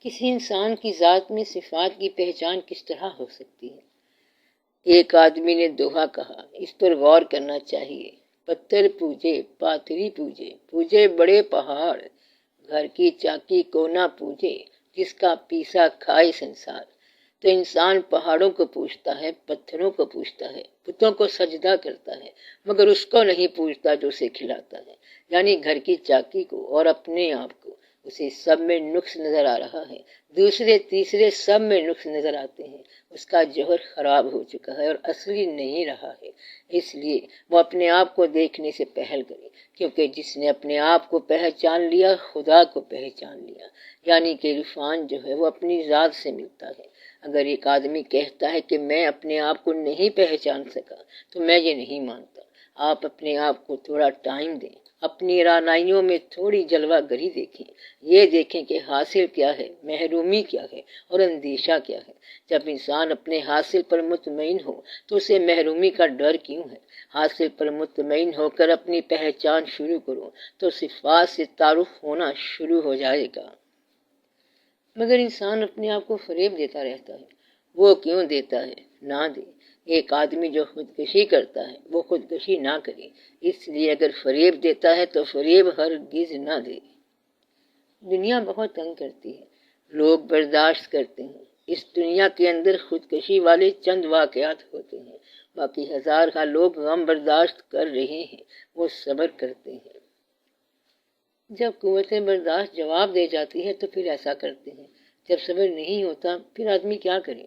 کسی انسان کی ذات میں صفات کی پہچان کس طرح ہو سکتی ہے؟ ایک آدمی نے دوہا کہا، اس پر غور کرنا چاہیے۔ پتھر پوجے، پاتری پوجے، پوجے بڑے پہاڑ، گھر کی چاکی کو نہ پوجے، جس کا پیسا کھائے سنسار۔ تو انسان پہاڑوں کو پوجتا ہے، پتھروں کو پوجتا ہے، بتوں کو سجدہ کرتا ہے، مگر اس کو نہیں پوجتا جو اسے کھلاتا ہے، یعنی گھر کی چاکی کو اور اپنے آپ کو۔ اسے سب میں نقص نظر آ رہا ہے، دوسرے تیسرے سب میں نقص نظر آتے ہیں۔ اس کا جوہر خراب ہو چکا ہے اور اصلی نہیں رہا ہے۔ اس لیے وہ اپنے آپ کو دیکھنے سے پہل کرے، کیونکہ جس نے اپنے آپ کو پہچان لیا خدا کو پہچان لیا، یعنی کہ عرفان جو ہے وہ اپنی ذات سے ملتا ہے۔ اگر ایک آدمی کہتا ہے کہ میں اپنے آپ کو نہیں پہچان سکا تو میں یہ نہیں مانتا۔ آپ اپنے آپ کو تھوڑا ٹائم دیں، اپنی رعنائیوں میں تھوڑی جلوہ گری دیکھیں، یہ دیکھیں کہ حاصل کیا ہے، محرومی کیا ہے اور اندیشہ کیا ہے۔ جب انسان اپنے حاصل پر مطمئن ہو تو اسے محرومی کا ڈر کیوں ہے؟ حاصل پر مطمئن ہو کر اپنی پہچان شروع کرو تو صفات سے تعارف ہونا شروع ہو جائے گا۔ مگر انسان اپنے آپ کو فریب دیتا رہتا ہے۔ وہ کیوں دیتا ہے؟ نہ دے۔ ایک آدمی جو خودکشی کرتا ہے وہ خودکشی نہ کرے۔ اس لیے اگر فریب دیتا ہے تو فریب ہرگز نہ دے۔ دنیا بہت تنگ کرتی ہے، لوگ برداشت کرتے ہیں، اس دنیا کے اندر خودکشی والے چند واقعات ہوتے ہیں، باقی ہزارہ لوگ غم برداشت کر رہے ہیں، وہ صبر کرتے ہیں۔ جب قوت برداشت جواب دے جاتی ہے تو پھر ایسا کرتے ہیں، جب صبر نہیں ہوتا پھر آدمی کیا کرے؟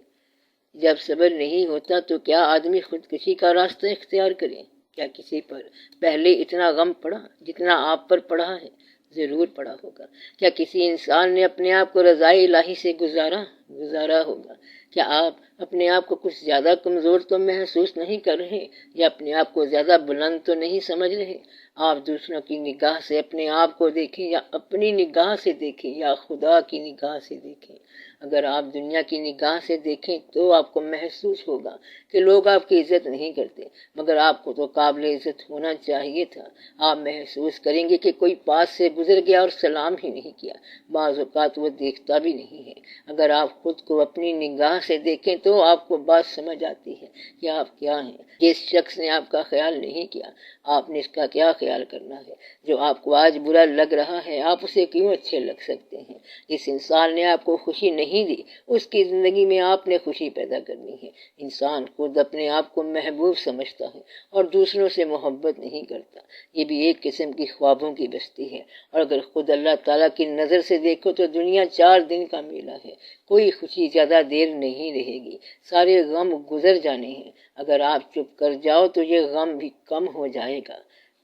جب صبر نہیں ہوتا تو کیا آدمی خودکشی کا راستہ اختیار کرے؟ کیا کسی پر پہلے اتنا غم پڑا جتنا آپ پر پڑا ہے؟ ضرور پڑا ہوگا۔ کیا کسی انسان نے اپنے آپ کو رضائے الہی سے گزارا ہوگا؟ کیا آپ اپنے آپ کو کچھ زیادہ کمزور تو محسوس نہیں کر رہے، یا اپنے آپ کو زیادہ بلند تو نہیں سمجھ رہے؟ آپ دوسروں کی نگاہ سے اپنے آپ کو دیکھیں، یا اپنی نگاہ سے دیکھیں، یا خدا کی نگاہ سے دیکھیں۔ اگر آپ دنیا کی نگاہ سے دیکھیں تو آپ کو محسوس ہوگا کہ لوگ آپ کی عزت نہیں کرتے، مگر آپ کو تو قابل عزت ہونا چاہیے تھا۔ آپ محسوس کریں گے کہ کوئی پاس سے گزر گیا اور سلام ہی نہیں کیا، بعض اوقات وہ دیکھتا بھی نہیں ہے۔ اگر آپ خود کو اپنی نگاہ سے دیکھیں تو آپ کو بات سمجھ آتی ہے کہ آپ کیا ہیں۔ جس شخص نے آپ کا خیال نہیں کیا، آپ نے اس کا کیا خیال کرنا ہے؟ جو آپ کو آج برا لگ رہا ہے، آپ اسے کیوں اچھے لگ سکتے ہیں؟ جس انسان نے آپ کو خوشی نہیں دی، اس کی زندگی میں آپ نے خوشی پیدا کرنی ہے۔ انسان خود اپنے آپ کو محبوب سمجھتا ہے اور دوسروں سے محبت نہیں کرتا، یہ بھی ایک قسم کی خوابوں کی بستی ہے۔ اور اگر خود اللہ تعالیٰ کی نظر سے دیکھو تو دنیا 4 دن کا میلہ ہے، کوئی خوشی زیادہ دیر نہیں رہے گی، سارے غم گزر جانے ہیں۔ اگر آپ چپ کر جاؤ تو یہ غم بھی کم ہو جائے گا۔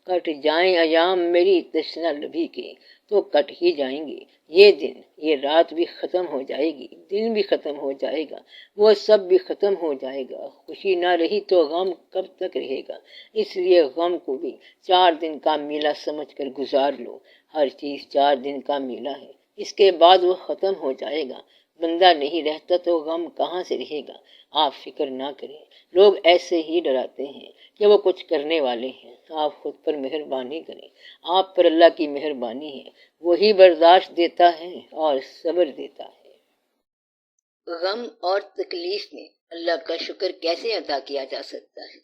کٹ جائیں ایام میری تشنہ لبی کے، تو کٹ ہی جائیں گے۔ یہ دن، یہ رات بھی ختم ہو جائے گی، دن بھی ختم ہو جائے گا، وہ سب بھی ختم ہو جائے گا۔ خوشی نہ رہی تو غم کب تک رہے گا؟ اس لیے غم کو بھی 4 دن کا میلہ سمجھ کر گزار لو۔ ہر چیز 4 دن کا میلہ ہے، اس کے بعد وہ ختم ہو جائے گا۔ بندہ نہیں رہتا تو غم کہاں سے رہے گا؟ آپ فکر نہ کریں، لوگ ایسے ہی ڈراتے ہیں کہ وہ کچھ کرنے والے ہیں۔ آپ خود پر مہربانی کریں، آپ پر اللہ کی مہربانی ہے، وہی برداشت دیتا ہے اور صبر دیتا ہے۔ غم اور تکلیف میں اللہ کا شکر کیسے ادا کیا جا سکتا ہے؟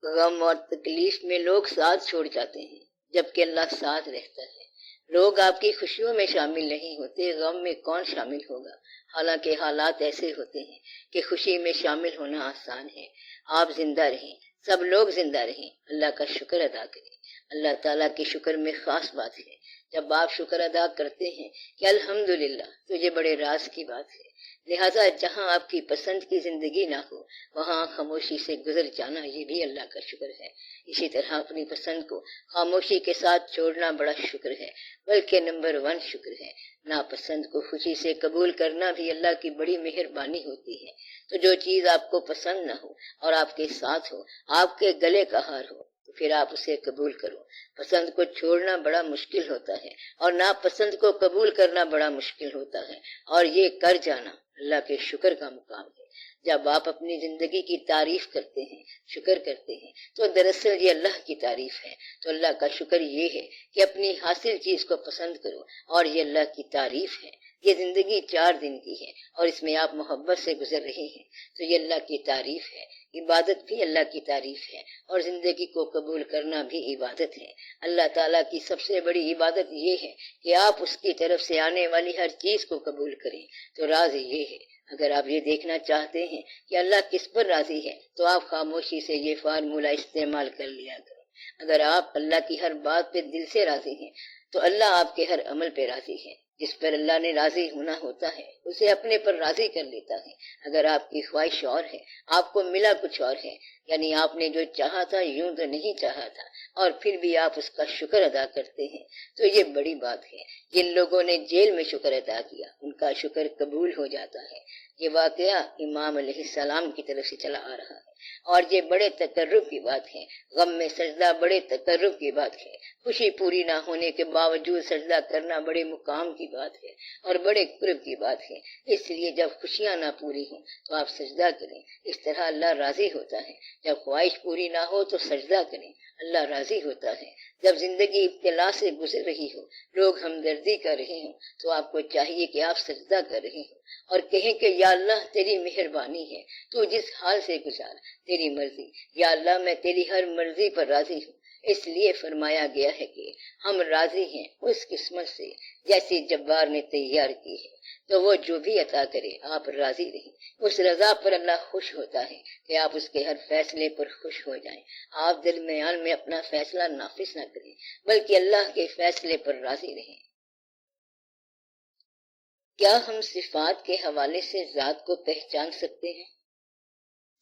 غم اور تکلیف میں لوگ ساتھ چھوڑ جاتے ہیں، جبکہ اللہ ساتھ رہتا ہے۔ لوگ آپ کی خوشیوں میں شامل نہیں ہوتے، غم میں کون شامل ہوگا؟ حالانکہ حالات ایسے ہوتے ہیں کہ خوشی میں شامل ہونا آسان ہے۔ آپ زندہ رہیں، سب لوگ زندہ رہیں، اللہ کا شکر ادا کریں۔ اللہ تعالیٰ کے شکر میں خاص بات ہے، جب آپ شکر ادا کرتے ہیں کہ الحمدللہ، تو یہ بڑے راز کی بات ہے۔ لہٰذا جہاں آپ کی پسند کی زندگی نہ ہو، وہاں خاموشی سے گزر جانا یہ بھی اللہ کا شکر ہے۔ اسی طرح اپنی پسند کو خاموشی کے ساتھ چھوڑنا بڑا شکر ہے، بلکہ نمبر 1 شکر ہے۔ ناپسند کو خوشی سے قبول کرنا بھی اللہ کی بڑی مہربانی ہوتی ہے۔ تو جو چیز آپ کو پسند نہ ہو اور آپ کے ساتھ ہو، آپ کے گلے کا ہار ہو، تو پھر آپ اسے قبول کرو۔ پسند کو چھوڑنا بڑا مشکل ہوتا ہے اور ناپسند کو قبول کرنا بڑا مشکل ہوتا ہے، اور یہ کر جانا اللہ کے شکر کا مقام ہے۔ جب آپ اپنی زندگی کی تعریف کرتے ہیں، شکر کرتے ہیں، تو دراصل یہ اللہ کی تعریف ہے۔ تو اللہ کا شکر یہ ہے کہ اپنی حاصل چیز کو پسند کرو، اور یہ اللہ کی تعریف ہے۔ یہ زندگی 4 دن کی ہے اور اس میں آپ محبت سے گزر رہے ہیں، تو یہ اللہ کی تعریف ہے۔ عبادت بھی اللہ کی تعریف ہے، اور زندگی کو قبول کرنا بھی عبادت ہے۔ اللہ تعالیٰ کی سب سے بڑی عبادت یہ ہے کہ آپ اس کی طرف سے آنے والی ہر چیز کو قبول کریں۔ تو راز یہ ہے، اگر آپ یہ دیکھنا چاہتے ہیں کہ اللہ کس پر راضی ہے، تو آپ خاموشی سے یہ فارمولہ استعمال کر لیا کریں۔ اگر آپ اللہ کی ہر بات پہ دل سے راضی ہیں، تو اللہ آپ کے ہر عمل پہ راضی ہے۔ جس پر اللہ نے راضی ہونا ہوتا ہے، اسے اپنے پر راضی کر لیتا ہے۔ اگر آپ کی خواہش اور ہے، آپ کو ملا کچھ اور ہے، یعنی آپ نے جو چاہا تھا یوں تو نہیں چاہا تھا، اور پھر بھی آپ اس کا شکر ادا کرتے ہیں، تو یہ بڑی بات ہے۔ جن لوگوں نے جیل میں شکر ادا کیا، ان کا شکر قبول ہو جاتا ہے۔ یہ واقعہ امام علیہ السلام کی طرف سے چلا آ رہا ہے، اور یہ بڑے تقرب کی بات ہے۔ غم میں سجدہ بڑے تقرب کی بات ہے۔ خوشی پوری نہ ہونے کے باوجود سجدہ کرنا بڑے مقام کی بات ہے اور بڑے قرب کی بات ہے۔ اس لیے جب خوشیاں نہ پوری ہوں تو آپ سجدہ کریں، اس طرح اللہ راضی ہوتا ہے۔ جب خواہش پوری نہ ہو تو سجدہ کریں، اللہ راضی ہوتا ہے۔ جب زندگی ابتلا سے گزر رہی ہو، لوگ ہمدردی کر رہے ہوں، تو آپ کو چاہیے کہ آپ سجدہ کر رہے ہوں اور کہیں کہ یا اللہ تیری مہربانی ہے، تو جس حال سے گزار، تیری مرضی، یا اللہ میں تیری ہر مرضی پر راضی ہوں۔ اس لیے فرمایا گیا ہے کہ ہم راضی ہیں اس قسمت سے جیسی جبار نے تیار کی ہے۔ تو وہ جو بھی عطا کرے آپ راضی رہیں۔ اس رضا پر اللہ خوش ہوتا ہے کہ آپ اس کے ہر فیصلے پر خوش ہو جائیں۔ آپ درمیان میں اپنا فیصلہ نافذ نہ کریں بلکہ اللہ کے فیصلے پر راضی رہیں۔ کیا ہم صفات کے حوالے سے ذات کو پہچان سکتے ہیں؟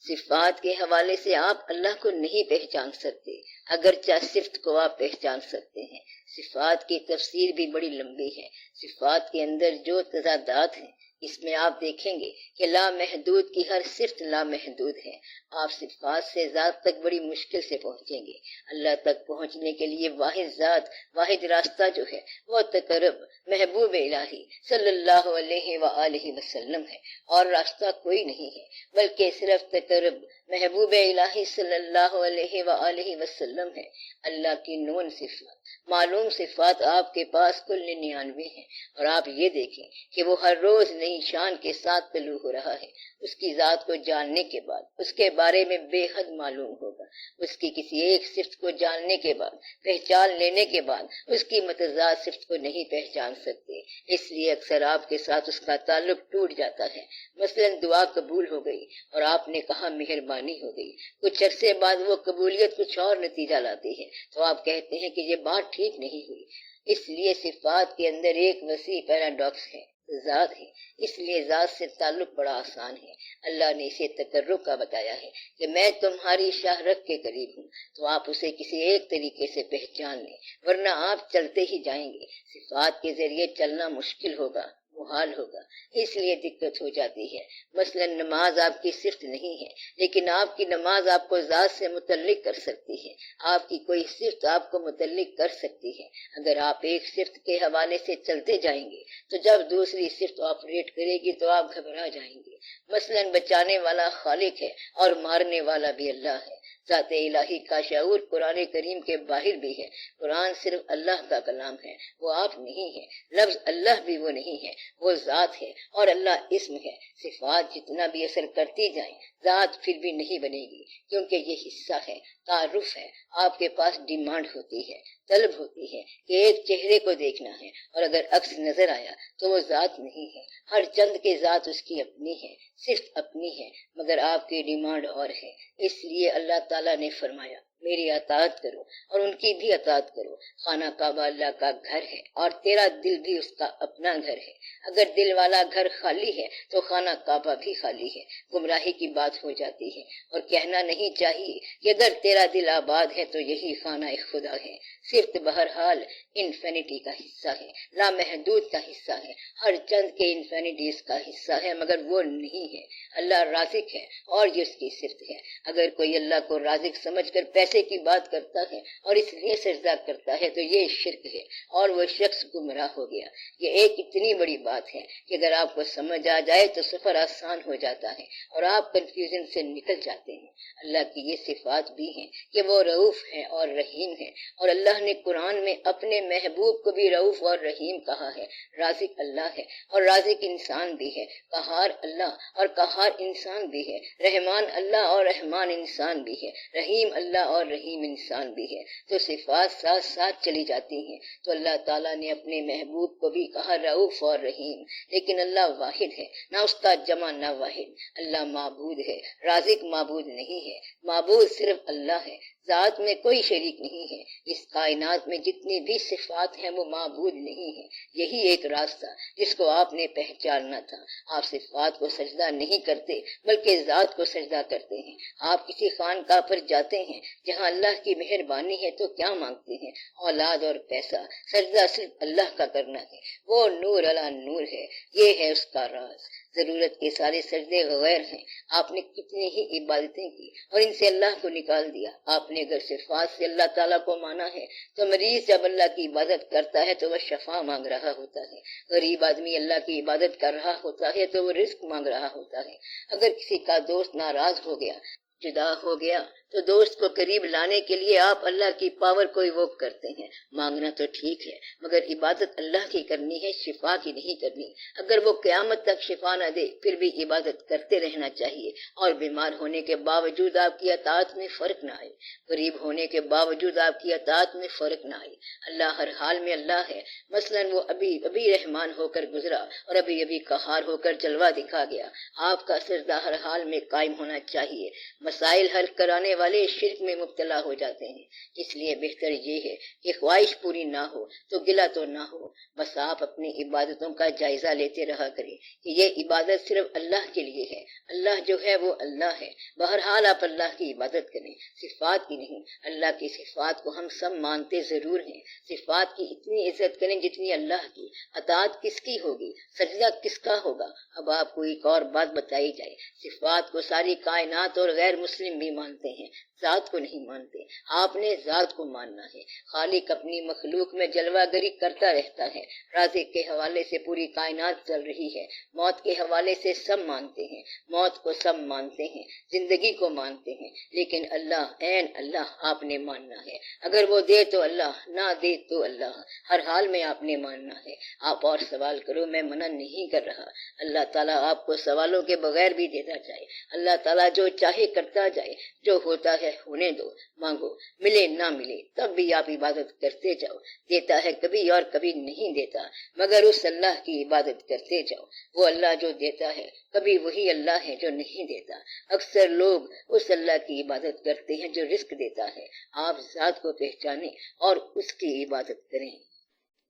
صفات کے حوالے سے آپ اللہ کو نہیں پہچان سکتے، اگرچہ صفت کو آپ پہچان سکتے ہیں۔ صفات کی تفسیر بھی بڑی لمبی ہے۔ صفات کے اندر جو تضادات ہیں اس میں آپ دیکھیں گے کہ لامحدود کی ہر صفت لامحدود ہے۔ آپ صفات سے ذات تک بڑی مشکل سے پہنچیں گے۔ اللہ تک پہنچنے کے لیے واحد ذات، واحد راستہ جو ہے وہ تقرب محبوب الہی صلی اللہ علیہ وآلہ وسلم ہے، اور راستہ کوئی نہیں ہے بلکہ صرف تقرب محبوب الہی صلی اللہ علیہ وآلہ وسلم ہے۔ اللہ کی نون صفات، معلوم صفات آپ کے پاس کل 99 ہیں، اور آپ یہ دیکھیں کہ وہ ہر روز نئی شان کے ساتھ طلوع ہو رہا ہے۔ اس کی ذات کو جاننے کے بعد اس کے بارے میں بے حد معلوم ہوگا۔ اس کی کسی ایک صفت کو جاننے کے بعد، پہچان لینے کے بعد اس کی متضاد صفت کو نہیں پہچان سکتے۔ اس لیے اکثر آپ کے ساتھ اس کا تعلق ٹوٹ جاتا ہے۔ مثلا دعا قبول ہو گئی اور آپ نے کہا مہربانی ہو گئی، کچھ عرصے بعد وہ قبولیت کچھ اور نتیجہ لاتی ہے تو آپ کہتے ہیں کہ یہ بات ٹھیک نہیں ہوئی۔ اس لیے صفات کے اندر ایک وسیع پیراڈاکس ہے، ذات ہے، اس لیے ذات سے تعلق بڑا آسان ہے۔ اللہ نے اسے تقرب کا بتایا ہے کہ میں تمہاری شاہ رگ کے قریب ہوں، تو آپ اسے کسی ایک طریقے سے پہچان لیں، ورنہ آپ چلتے ہی جائیں گے۔ صفات کے ذریعے چلنا مشکل ہوگا، محال ہوگا، اس لیے دقت ہو جاتی ہے۔ مثلا نماز آپ کی صفت نہیں ہے، لیکن آپ کی نماز آپ کو ذات سے متعلق کر سکتی ہے۔ آپ کی کوئی صفت آپ کو متعلق کر سکتی ہے۔ اگر آپ ایک صفت کے حوالے سے چلتے جائیں گے تو جب دوسری صفت آپریٹ کرے گی تو آپ گھبرا جائیں گے۔ مثلا بچانے والا خالق ہے اور مارنے والا بھی اللہ ہے۔ ذات الہی کا شعور قرآن کریم کے باہر بھی ہے۔ قرآن صرف اللہ کا کلام ہے، وہ آپ نہیں ہے۔ لفظ اللہ بھی وہ نہیں ہے، وہ ذات ہے، اور اللہ اسم ہے۔ صفات جتنا بھی اثر کرتی جائیں ذات پھر بھی نہیں بنے گی، کیونکہ یہ حصہ ہے، تعارف ہے۔ آپ کے پاس ڈیمانڈ ہوتی ہے، طلب ہوتی ہے کہ ایک چہرے کو دیکھنا ہے، اور اگر عکس نظر آیا تو وہ ذات نہیں ہے۔ ہر چند کے ذات اس کی اپنی ہے، صفت اپنی ہے، مگر آپ کی ڈیمانڈ اور ہے۔ اس لیے اللہ تعالیٰ نے فرمایا میری اطاعت کرو اور ان کی بھی اطاعت کرو۔ خانہ کعبہ اللہ کا گھر ہے اور تیرا دل بھی اس کا اپنا گھر ہے۔ اگر دل والا گھر خالی ہے تو خانہ کعبہ بھی خالی ہے، گمراہی کی بات ہو جاتی ہے۔ اور کہنا نہیں چاہیے کہ اگر تیرا دل آباد ہے تو یہی خانہ خدا ہے۔ صرف بہرحال انفینٹی کا حصہ ہے، لامحدود کا حصہ ہے، ہر چند کے انفینٹیز کا حصہ ہے، مگر وہ نہیں ہے۔ اللہ رازق ہے اور یہ اس کی صفت ہے۔ اگر کوئی اللہ کو رازق سمجھ کر پیسے کی بات کرتا ہے اور اس لیے سجدہ کرتا ہے تو یہ شرک ہے اور وہ شخص گمراہ ہو گیا۔ یہ ایک اتنی بڑی بات ہے کہ اگر آپ کو سمجھ آ جائے تو سفر آسان ہو جاتا ہے اور آپ کنفیوژن سے نکل جاتے ہیں۔ اللہ کی یہ صفات بھی ہیں کہ وہ رؤوف ہے اور رحیم ہے، اور اللہ نے قرآن میں اپنے محبوب کو بھی رؤوف اور رحیم کہا ہے۔ رازق اللہ ہے اور رازق انسان بھی ہے، قہار اللہ اور قہار انسان بھی ہے، رحمان اللہ اور رحمان انسان بھی ہے، رحیم اللہ اور رحیم انسان بھی ہے۔ تو صفات ساتھ ساتھ چلی جاتی ہیں۔ تو اللہ تعالیٰ نے اپنے محبوب کو بھی کہا رؤوف اور رحیم، لیکن اللہ واحد ہے، نہ اس کا جمع نہ واحد۔ اللہ معبود ہے، رازق معبود نہیں ہے۔ معبود صرف اللہ ہے، ذات میں کوئی شریک نہیں ہے۔ اس کائنات میں جتنی بھی صفات ہیں وہ معبود نہیں ہیں۔ یہی ایک راستہ جس کو آپ نے پہچاننا تھا۔ آپ صفات کو سجدہ نہیں کرتے بلکہ ذات کو سجدہ کرتے ہیں۔ آپ کسی خانقاہ پر جاتے ہیں جہاں اللہ کی مہربانی ہے تو کیا مانگتے ہیں؟ اولاد اور پیسہ۔ سجدہ صرف اللہ کا کرنا ہے، وہ نور علی نور ہے، یہ ہے اس کا راز۔ ضرورت کے سارے سجدے غیر ہیں۔ آپ نے کتنی ہی عبادتیں کی اور ان سے اللہ کو نکال دیا۔ آپ نے اگر صفات سے اللہ تعالیٰ کو مانا ہے تو مریض جب اللہ کی عبادت کرتا ہے تو وہ شفا مانگ رہا ہوتا ہے، غریب آدمی اللہ کی عبادت کر رہا ہوتا ہے تو وہ رزق مانگ رہا ہوتا ہے، اگر کسی کا دوست ناراض ہو گیا، جدا ہو گیا تو دوست کو قریب لانے کے لیے آپ اللہ کی پاور کو ایووک کرتے ہیں۔ مانگنا تو ٹھیک ہے، مگر عبادت اللہ کی کرنی ہے، شفا کی نہیں کرنی۔ اگر وہ قیامت تک شفا نہ دے پھر بھی عبادت کرتے رہنا چاہیے، اور بیمار ہونے کے باوجود آپ کی اطاعت میں فرق نہ آئے، غریب ہونے کے باوجود آپ کی اطاعت میں فرق نہ آئے۔ اللہ ہر حال میں اللہ ہے۔ مثلاً وہ ابھی رحمان ہو کر گزرا اور ابھی قہار ہو کر جلوہ دکھا گیا۔ آپ کا سجدہ ہر حال میں قائم ہونا چاہیے۔ مسائل حل کرانے والے شرک میں مبتلا ہو جاتے ہیں، اس لیے بہتر یہ ہے کہ خواہش پوری نہ ہو تو گلہ تو نہ ہو، بس آپ اپنی عبادتوں کا جائزہ لیتے رہا کریں کہ یہ عبادت صرف اللہ کے لیے ہے۔ اللہ جو ہے وہ اللہ ہے، بہرحال آپ اللہ کی عبادت کریں، صفات کی نہیں۔ اللہ کی صفات کو ہم سب مانتے ضرور ہیں، صفات کی اتنی عزت کریں جتنی اللہ کی۔ اطاعت کس کی ہوگی، سجدہ کس کا ہوگا؟ اب آپ کو ایک اور بات بتائی جائے، صفات کو ساری کائنات اور غیر مسلم بھی مانتے ہیں، ذات کو نہیں مانتے۔ آپ نے ذات کو ماننا ہے۔ خالق اپنی مخلوق میں جلوہ گری کرتا رہتا ہے، رازق کے حوالے سے پوری کائنات چل رہی ہے، موت کے حوالے سے سب مانتے ہیں، موت کو سب مانتے ہیں، زندگی کو مانتے ہیں، لیکن اللہ عین اللہ آپ نے ماننا ہے۔ اگر وہ دے تو اللہ، نہ دے تو اللہ، ہر حال میں آپ نے ماننا ہے۔ آپ اور سوال کرو، میں منع نہیں کر رہا۔ اللہ تعالیٰ آپ کو سوالوں کے بغیر بھی دیتا جائے، اللہ تعالیٰ جو چاہے کرتا جائے، جو ہوتا ہے ہونے دو، مانگو، ملے نہ ملے تب بھی آپ عبادت کرتے جاؤ۔ دیتا ہے کبھی اور کبھی نہیں دیتا، مگر اس اللہ کی عبادت کرتے جاؤ۔ وہ اللہ جو دیتا ہے کبھی وہی اللہ ہے جو نہیں دیتا۔ اکثر لوگ اس اللہ کی عبادت کرتے ہیں جو رزق دیتا ہے۔ آپ ذات کو پہچانیں اور اس کی عبادت کریں۔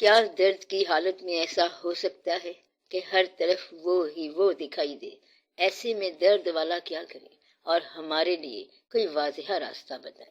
کیا درد کی حالت میں ایسا ہو سکتا ہے کہ ہر طرف وہ دکھائی دے؟ ایسے میں درد والا کیا کرے اور ہمارے لیے کوئی واضح راستہ بتائے۔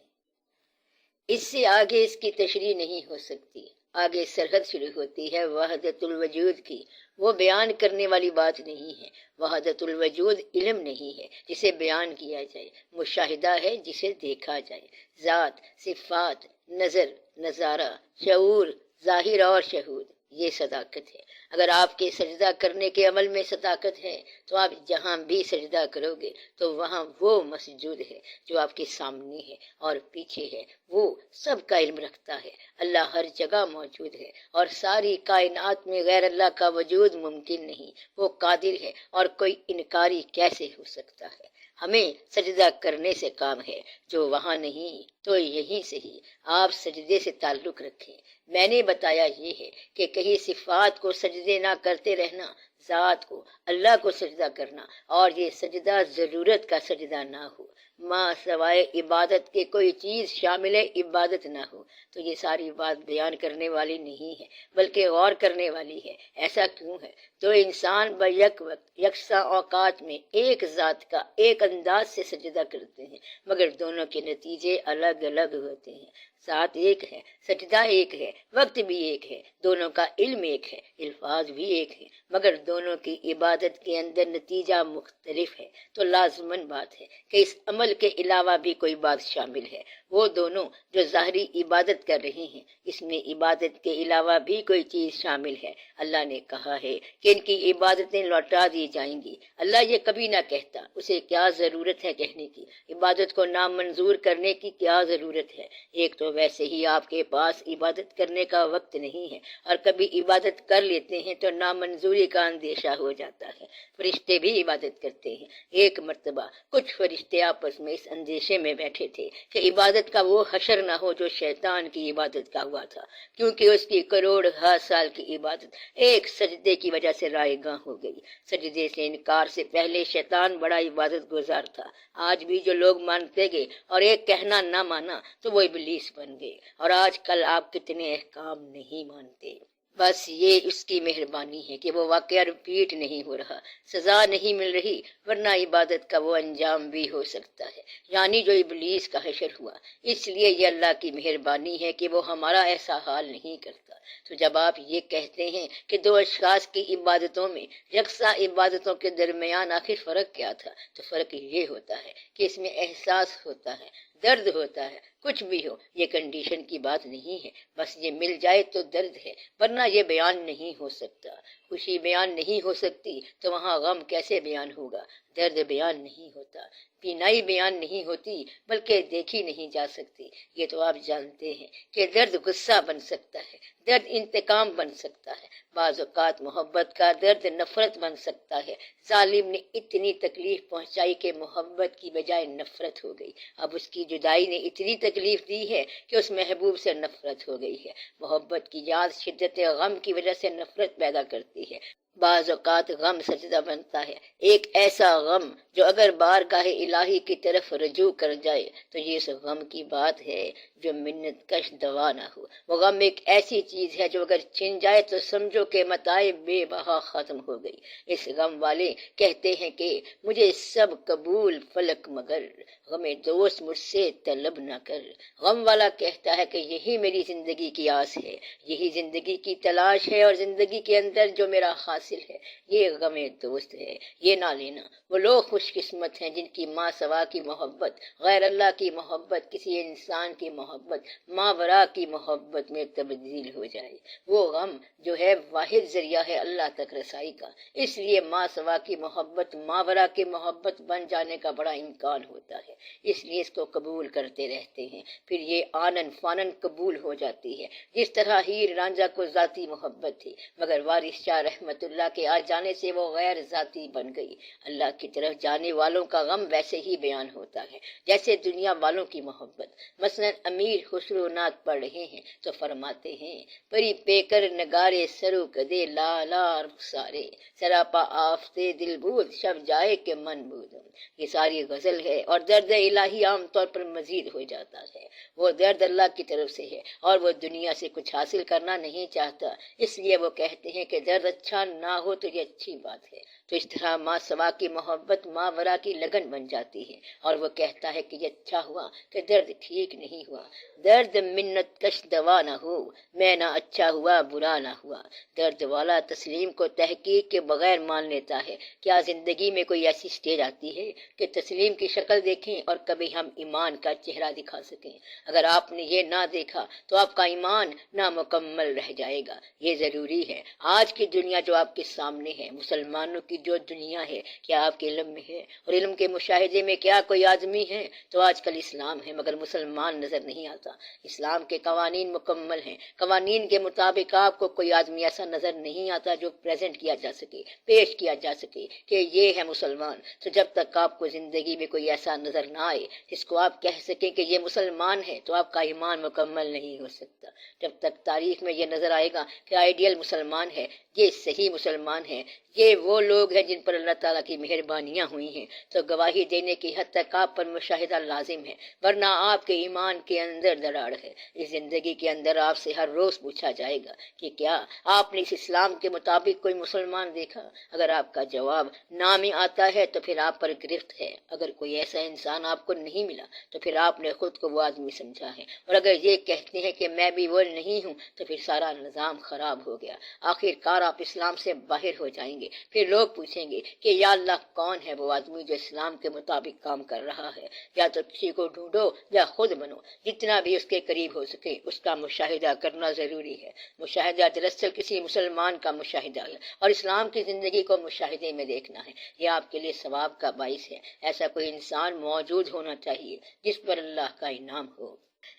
اس سے آگے اس کی تشریح نہیں ہو سکتی۔ آگے سرحد شروع ہوتی ہے وحدت الوجود کی، وہ بیان کرنے والی بات نہیں ہے۔ وحدت الوجود علم نہیں ہے جسے بیان کیا جائے، مشاہدہ ہے جسے دیکھا جائے۔ ذات، صفات، نظر، نظارہ، شعور، ظاہر اور شہود، یہ صداقت ہے۔ اگر آپ کے سجدہ کرنے کے عمل میں صداقت ہے تو آپ جہاں بھی سجدہ کرو گے تو وہاں وہ مسجود ہے جو آپ کے سامنے ہے اور پیچھے ہے، وہ سب کا علم رکھتا ہے۔ اللہ ہر جگہ موجود ہے اور ساری کائنات میں غیر اللہ کا وجود ممکن نہیں، وہ قادر ہے اور کوئی انکاری کیسے ہو سکتا ہے۔ ہمیں سجدہ کرنے سے کام ہے، جو وہاں نہیں تو یہیں سے ہی آپ سجدے سے تعلق رکھیں۔ میں نے بتایا یہ ہے کہ کہیں صفات کو سجدے نہ کرتے رہنا، ذات کو، اللہ کو سجدہ کرنا، اور یہ سجدہ ضرورت کا سجدہ نہ ہو، ماں سوائے عبادت کے کوئی چیز شامل عبادت نہ ہو، تو یہ ساری بات بیان کرنے والی نہیں ہے بلکہ غور کرنے والی ہے۔ ایسا کیوں ہے؟ تو انسان بیک وقت یکساں اوقات میں ایک ذات کا ایک انداز سے سجدہ کرتے ہیں، مگر دونوں کے نتیجے الگ الگ ہوتے ہیں۔ ذات ایک ہے، سجدہ ایک ہے، وقت بھی ایک ہے، دونوں کا علم ایک ہے، الفاظ بھی ایک ہے، مگر دونوں کی عبادت کے اندر نتیجہ مختلف ہے۔ تو لازماً بات ہے کہ اس عمل کے علاوہ بھی کوئی بات شامل ہے۔ وہ دونوں جو ظاہری عبادت کر رہے ہیں، اس میں عبادت کے علاوہ بھی کوئی چیز شامل ہے۔ اللہ نے کہا ہے کہ ان کی عبادتیں لوٹا دی جائیں گی۔ اللہ یہ کبھی نہ کہتا، اسے کیا ضرورت ہے کہنے کی؟ عبادت کو نامنظور کرنے کی کیا ضرورت ہے؟ ایک تو ویسے ہی آپ کے پاس عبادت کرنے کا وقت نہیں ہے، اور کبھی عبادت کر لیتے ہیں تو نامنظوری کا اندیشہ ہو جاتا ہے۔ فرشتے بھی عبادت کرتے ہیں۔ ایک مرتبہ کچھ فرشتے آپس میں اس اندیشے میں بیٹھے تھے کہ عبادت کا وہ حشر نہ ہو جو شیطان کی عبادت کا ہوا تھا، کیونکہ اس کی کروڑ سال کی عبادت ایک سجدے کی وجہ سے رائے گاں ہو گئی۔ سجدے سے انکار سے پہلے شیطان بڑا عبادت گزار تھا۔ آج بھی جو لوگ مانتے گئے اور ایک کہنا نہ مانا تو وہ ابلیس بن گئے، اور آج کل آپ کتنے احکام نہیں مانتے۔ بس یہ اس کی مہربانی ہے کہ وہ واقعہ ریپیٹ نہیں ہو رہا، سزا نہیں مل رہی، ورنہ عبادت کا وہ انجام بھی ہو سکتا ہے، یعنی جو ابلیس کا حشر ہوا۔ اس لیے یہ اللہ کی مہربانی ہے کہ وہ ہمارا ایسا حال نہیں کرتا۔ تو جب آپ یہ کہتے ہیں کہ دو اشخاص کی عبادتوں میں یکساں عبادتوں کے درمیان آخر فرق کیا تھا، تو فرق یہ ہوتا ہے کہ اس میں احساس ہوتا ہے، درد ہوتا ہے، کچھ بھی ہو، یہ کنڈیشن کی بات نہیں ہے، بس یہ مل جائے تو درد ہے، ورنہ یہ بیان نہیں ہو سکتا۔ خوشی بیان نہیں ہو سکتی تو وہاں غم کیسے بیان ہوگا؟ درد بیان نہیں ہوتا، بینائی بیان نہیں ہوتی بلکہ دیکھی نہیں جا سکتی۔ یہ تو آپ جانتے ہیں کہ درد غصہ بن سکتا ہے، درد انتقام بن سکتا ہے، بعض اوقات محبت کا درد نفرت بن سکتا ہے۔ ظالم نے اتنی تکلیف پہنچائی کہ محبت کی بجائے نفرت ہو گئی۔ اب اس کی جدائی نے اتنی تکلیف دی ہے کہ اس محبوب سے نفرت ہو گئی ہے۔ محبت کی یاد شدت غم کی وجہ سے نفرت پیدا کرتی ہے۔ بعض اوقات غم سجدہ بنتا ہے، ایک ایسا غم جو اگر بارگاہ الہی کی طرف رجوع کر جائے تو یہ اس غم کی بات ہے جو منت کش دوا نہ ہو۔ وہ غم ایک ایسی چیز ہے جو اگر چھن جائے تو سمجھو کہ متاع بے بہا ختم ہو گئی۔ اس غم والے کہتے ہیں کہ مجھے سب قبول فلک مگر، غم دوست مجھ سے طلب نہ کر۔ غم والا کہتا ہے کہ یہی میری زندگی کی آس ہے، یہی زندگی کی تلاش ہے، اور زندگی کے اندر جو میرا حاصل ہے یہ غم دوست ہے، یہ نہ لینا۔ وہ لوگ خوش قسمت ہیں جن کی ماں سوا کی محبت، غیر اللہ کی محبت، کسی انسان کی محبت ماورا کی محبت میں تبدیل ہو جائے۔ وہ غم جو ہے واحد ذریعہ ہے اللہ تک رسائی کا، اس لیے ماں سوا کی محبت ماورا کی محبت بن جانے کا بڑا امکان ہوتا ہے، اس لیے اس کو قبول کرتے رہتے ہیں، پھر یہ آنن فانن قبول ہو جاتی ہے۔ جس طرح ہیر رانجھا کو ذاتی محبت تھی مگر وارث شاہ رحمت اللہ کے آ جانے سے وہ غیر ذاتی بن گئی۔ اللہ کی طرف جانے والوں کا غم ویسے ہی بیان ہوتا ہے جیسے دنیا والوں کی محبت۔ مثلا امیر خسرو نعت پڑھ رہے ہیں تو فرماتے ہیں، پری پیکر نگارے سرو کدے لالا رخسارے، سراپا آفتے دل بود شب جائے کہ من بودم۔ یہ ساری غزل ہے، اور درد الہی عام طور پر مزید ہو جاتا ہے۔ وہ درد اللہ کی طرف سے ہے اور وہ دنیا سے کچھ حاصل کرنا نہیں چاہتا، اس لیے وہ کہتے ہیں کہ درد اچھا نہ ہو تو یہ اچھی بات ہے۔ تو اس طرح ماں سوا کی محبت ماں ورا کی لگن بن جاتی ہے، اور وہ کہتا ہے کہ یہ اچھا ہوا کہ درد ٹھیک نہیں ہوا۔ درد منت کش دوا نہ ہو، میں نہ اچھا ہوا برا نہ ہوا۔ درد والا تسلیم کو تحقیق کے بغیر مان لیتا ہے۔ کیا زندگی میں کوئی ایسی سٹیج آتی ہے کہ تسلیم کی شکل دیکھیں اور کبھی ہم ایمان کا چہرہ دکھا سکیں؟ اگر آپ نے یہ نہ دیکھا تو آپ کا ایمان نامکمل رہ جائے گا۔ یہ ضروری ہے۔ آج کی دنیا جو آپ کے سامنے ہے، مسلمانوں کی جو دنیا ہے، کیا آپ کے علم میں ہے؟ اور علم کے مشاہدے میں کیا کوئی آدمی ہے؟ تو آج کل اسلام ہے مگر مسلمان نظر نہیں آتا۔ اسلام کے قوانین مکمل ہیں، قوانین کے مطابق آپ کو کوئی آدمی ایسا نظر نہیں آتا جو پریزنٹ کیا جا سکے، پیش کیا جا سکے کہ یہ ہے مسلمان۔ تو جب تک آپ کو زندگی میں کوئی ایسا نظر نہ آئے جس کو آپ کہہ سکیں کہ یہ مسلمان ہے، تو آپ کا ایمان مکمل نہیں ہو سکتا۔ جب تک تاریخ میں یہ نظر آئے گا کہ آئیڈیل مسلمان ہے، یہ صحیح مسلمان ہے، یہ وہ لوگ ہیں جن پر اللہ تعالیٰ کی مہربانیاں ہوئی ہیں، تو گواہی دینے کی حد تک آپ پر مشاہدہ لازم ہے، ورنہ آپ کے ایمان کے اندر دراڑ ہے۔ اس زندگی کے اندر آپ سے ہر روز پوچھا جائے گا کہ کیا آپ نے اس اسلام کے مطابق کوئی مسلمان دیکھا؟ اگر آپ کا جواب نام ہی آتا ہے تو پھر آپ پر گرفت ہے۔ اگر کوئی ایسا انسان آپ کو نہیں ملا تو پھر آپ نے خود کو وہ آدمی سمجھا ہے، اور اگر یہ کہتے ہیں کہ میں بھی وہ نہیں ہوں تو پھر سارا نظام خراب ہو گیا۔ آخر کار آپ اسلام سے باہر ہو جائیں گے۔ پھر لوگ پوچھیں گے کہ یا اللہ کون ہے وہ آدمی جو اسلام کے مطابق کام کر رہا ہے؟ یا تو کسی کو ڈھونڈو یا خود بنو، جتنا بھی اس کے قریب ہو سکے اس کا مشاہدہ کرنا ضروری ہے۔ مشاہدہ دراصل کسی مسلمان کا مشاہدہ ہے، اور اسلام کی زندگی کو مشاہدے میں دیکھنا ہے۔ یہ آپ کے لیے ثواب کا باعث ہے۔ ایسا کوئی انسان موجود ہونا چاہیے جس پر اللہ کا انعام ہو۔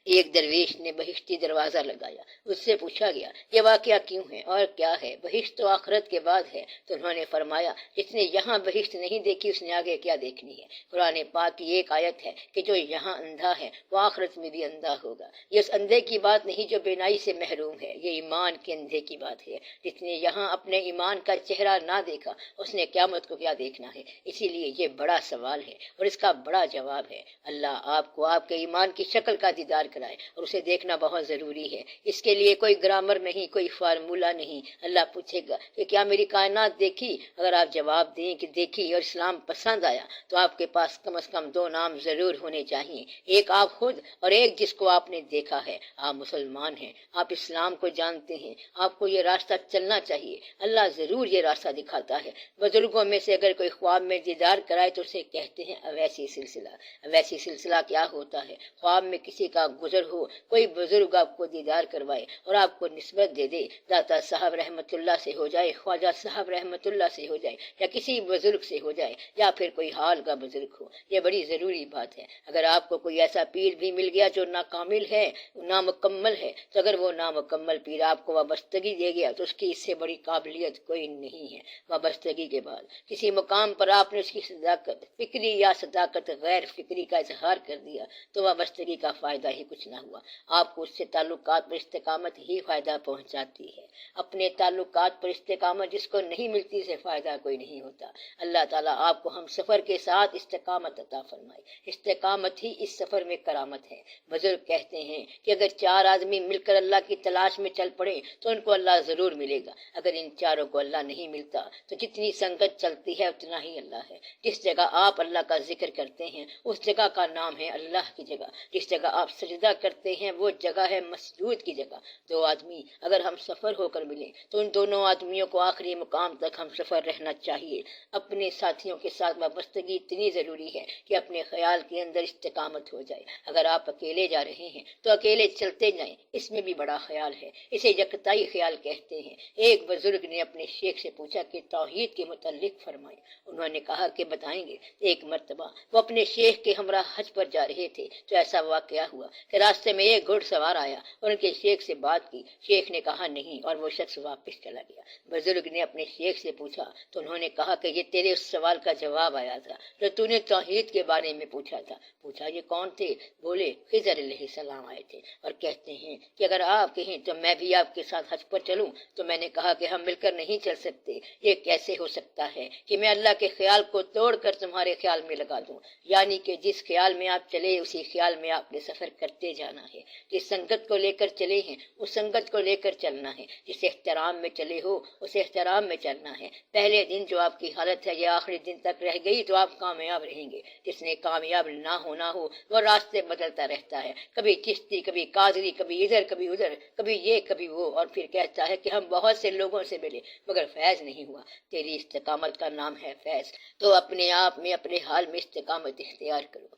ایک درویش نے بہشتی دروازہ لگایا، اس سے پوچھا گیا یہ واقعہ کیوں ہے اور کیا ہے؟ بہشت تو آخرت کے بعد ہے۔ تو انہوں نے فرمایا جس نے یہاں بہشت نہیں دیکھی اس نے آگے کیا دیکھنی ہے؟ قرآن پاک کی ایک آیت ہے کہ جو یہاں اندھا ہے وہ آخرت میں بھی اندھا ہوگا۔ یہ اس اندھے کی بات نہیں جو بینائی سے محروم ہے، یہ ایمان کے اندھے کی بات ہے۔ جس نے یہاں اپنے ایمان کا چہرہ نہ دیکھا اس نے قیامت کو کیا دیکھنا ہے؟ اسی لیے یہ بڑا سوال ہے اور اس کا بڑا جواب ہے۔ اللہ آپ کو آپ کے ایمان کی شکل کا دیدار کرائے، اور اسے دیکھنا بہت ضروری ہے۔ اس کے لیے کوئی گرامر نہیں، کوئی فارمولہ نہیں۔ اللہ پوچھے گا کہ کیا میری کائنات دیکھی؟ اگر آپ جواب دیں کہ دیکھی اور اسلام پسند آیا تو آپ کے پاس کم از کم دو نام ضرور ہونے چاہیے، ایک آپ خود اور ایک جس کو آپ نے دیکھا ہے۔ آپ مسلمان ہیں، آپ اسلام کو جانتے ہیں، آپ کو یہ راستہ چلنا چاہیے۔ اللہ ضرور یہ راستہ دکھاتا ہے۔ بزرگوں میں سے اگر کوئی خواب میں دیدار کرائے تو اسے کہتے ہیں اویسی سلسلہ۔ اویسی سلسلہ کیا ہوتا ہے؟ خواب میں کسی کا کا گزر ہو، کوئی بزرگ آپ کو دیدار کروائے اور آپ کو نسبت دے دے، داتا صاحب رحمت اللہ سے ہو جائے، خواجہ صاحب رحمت اللہ سے ہو جائے، یا کسی بزرگ سے ہو جائے، یا پھر کوئی حال کا بزرگ ہو، یہ بڑی ضروری بات ہے۔ اگر آپ کو کوئی ایسا پیر بھی مل گیا جو ناکامل ہے، نامکمل ہے، تو اگر وہ نامکمل پیر آپ کو وابستگی دے گیا تو اس کی اس سے بڑی قابلیت کوئی نہیں ہے۔ وابستگی کے بعد کسی مقام پر آپ نے اس کی صداقت فکری یا صداقت غیر فکری کا اظہار کر دیا تو وابستگی کا فائدہ ہی کچھ نہ ہوا۔ آپ کو اس سے تعلقات پر استقامت ہی فائدہ پہنچاتی ہے۔ اپنے تعلقات پر استقامت جس کو نہیں ملتی اسے فائدہ کوئی نہیں ہوتا۔ اللہ تعالیٰ آپ کو ہم سفر کے ساتھ استقامت عطا فرمائے۔ استقامت ہی اس سفر میں کرامت ہے۔ بزرگ کہتے ہیں کہ اگر 4 آدمی مل کر اللہ کی تلاش میں چل پڑے تو ان کو اللہ ضرور ملے گا۔ اگر ان چاروں کو اللہ نہیں ملتا تو جتنی سنگت چلتی ہے اتنا ہی اللہ ہے۔ جس جگہ آپ اللہ کا ذکر کرتے ہیں اس جگہ کا نام ہے اللہ کی جگہ۔ جس جگہ آپ سجدہ کرتے ہیں وہ جگہ ہے مسجود کی جگہ۔ 2 آدمی اگر ہم سفر ہو کر ملیں تو ان دونوں آدمیوں کو آخری مقام تک ہم سفر رہنا چاہیے۔ اپنے ساتھیوں کے ساتھ وابستگی اتنی ضروری ہے کہ اپنے خیال کے اندر استقامت ہو جائے۔ اگر آپ اکیلے جا رہے ہیں تو اکیلے چلتے جائیں، اس میں بھی بڑا خیال ہے، اسے یکتائی خیال کہتے ہیں۔ ایک بزرگ نے اپنے شیخ سے پوچھا کہ توحید کے متعلق فرمائیں۔ انہوں نے کہا کہ بتائیں گے۔ ایک مرتبہ وہ اپنے شیخ کے ہمراہ حج پر جا رہے تھے تو ایسا واقعہ ہوا کہ راستے میں ایک گھڑ سوار آیا اور ان کے شیخ سے بات کی۔ شیخ نے کہا نہیں اور وہ شخص واپس چلا گیا۔ بزرگ نے اپنے شیخ سے پوچھا تو انہوں نے کہا کہ یہ تیرے اس سوال کا جواب آیا تھا جو تو نے توحید کے بارے میں پوچھا تھا۔ پوچھا یہ کون تھے؟ بولے خضر علیہ السلام آئے تھے اور کہتے ہیں کہ اگر آپ کہیں تو میں بھی آپ کے ساتھ حج پر چلوں۔ تو میں نے کہا کہ ہم مل کر نہیں چل سکتے، یہ کیسے ہو سکتا ہے کہ میں اللہ کے خیال کو توڑ کر تمہارے خیال میں لگا دوں؟ یعنی کہ جس خیال میں آپ چلے اسی خیال میں آپ نے سفر کرتے جانا ہے۔ جس سنگت کو لے کر چلے ہیں اس سنگت کو لے کر چلنا ہے۔ جس احترام میں چلے ہو اس احترام میں چلنا ہے۔ پہلے دن جو آپ کی حالت ہے یہ آخری دن تک رہ گئی تو آپ کامیاب رہیں گے۔ جس نے کامیاب نہ ہونا ہو وہ راستے بدلتا رہتا ہے، کبھی چشتی، کبھی قادری، کبھی ادھر کبھی ادھر، کبھی یہ کبھی وہ، اور پھر کہتا ہے کہ ہم بہت سے لوگوں سے ملے مگر فیض نہیں ہوا۔ تیری استقامت کا نام ہے فیض، تو اپنے آپ میں اپنے حال میں استقامت اختیار کرو۔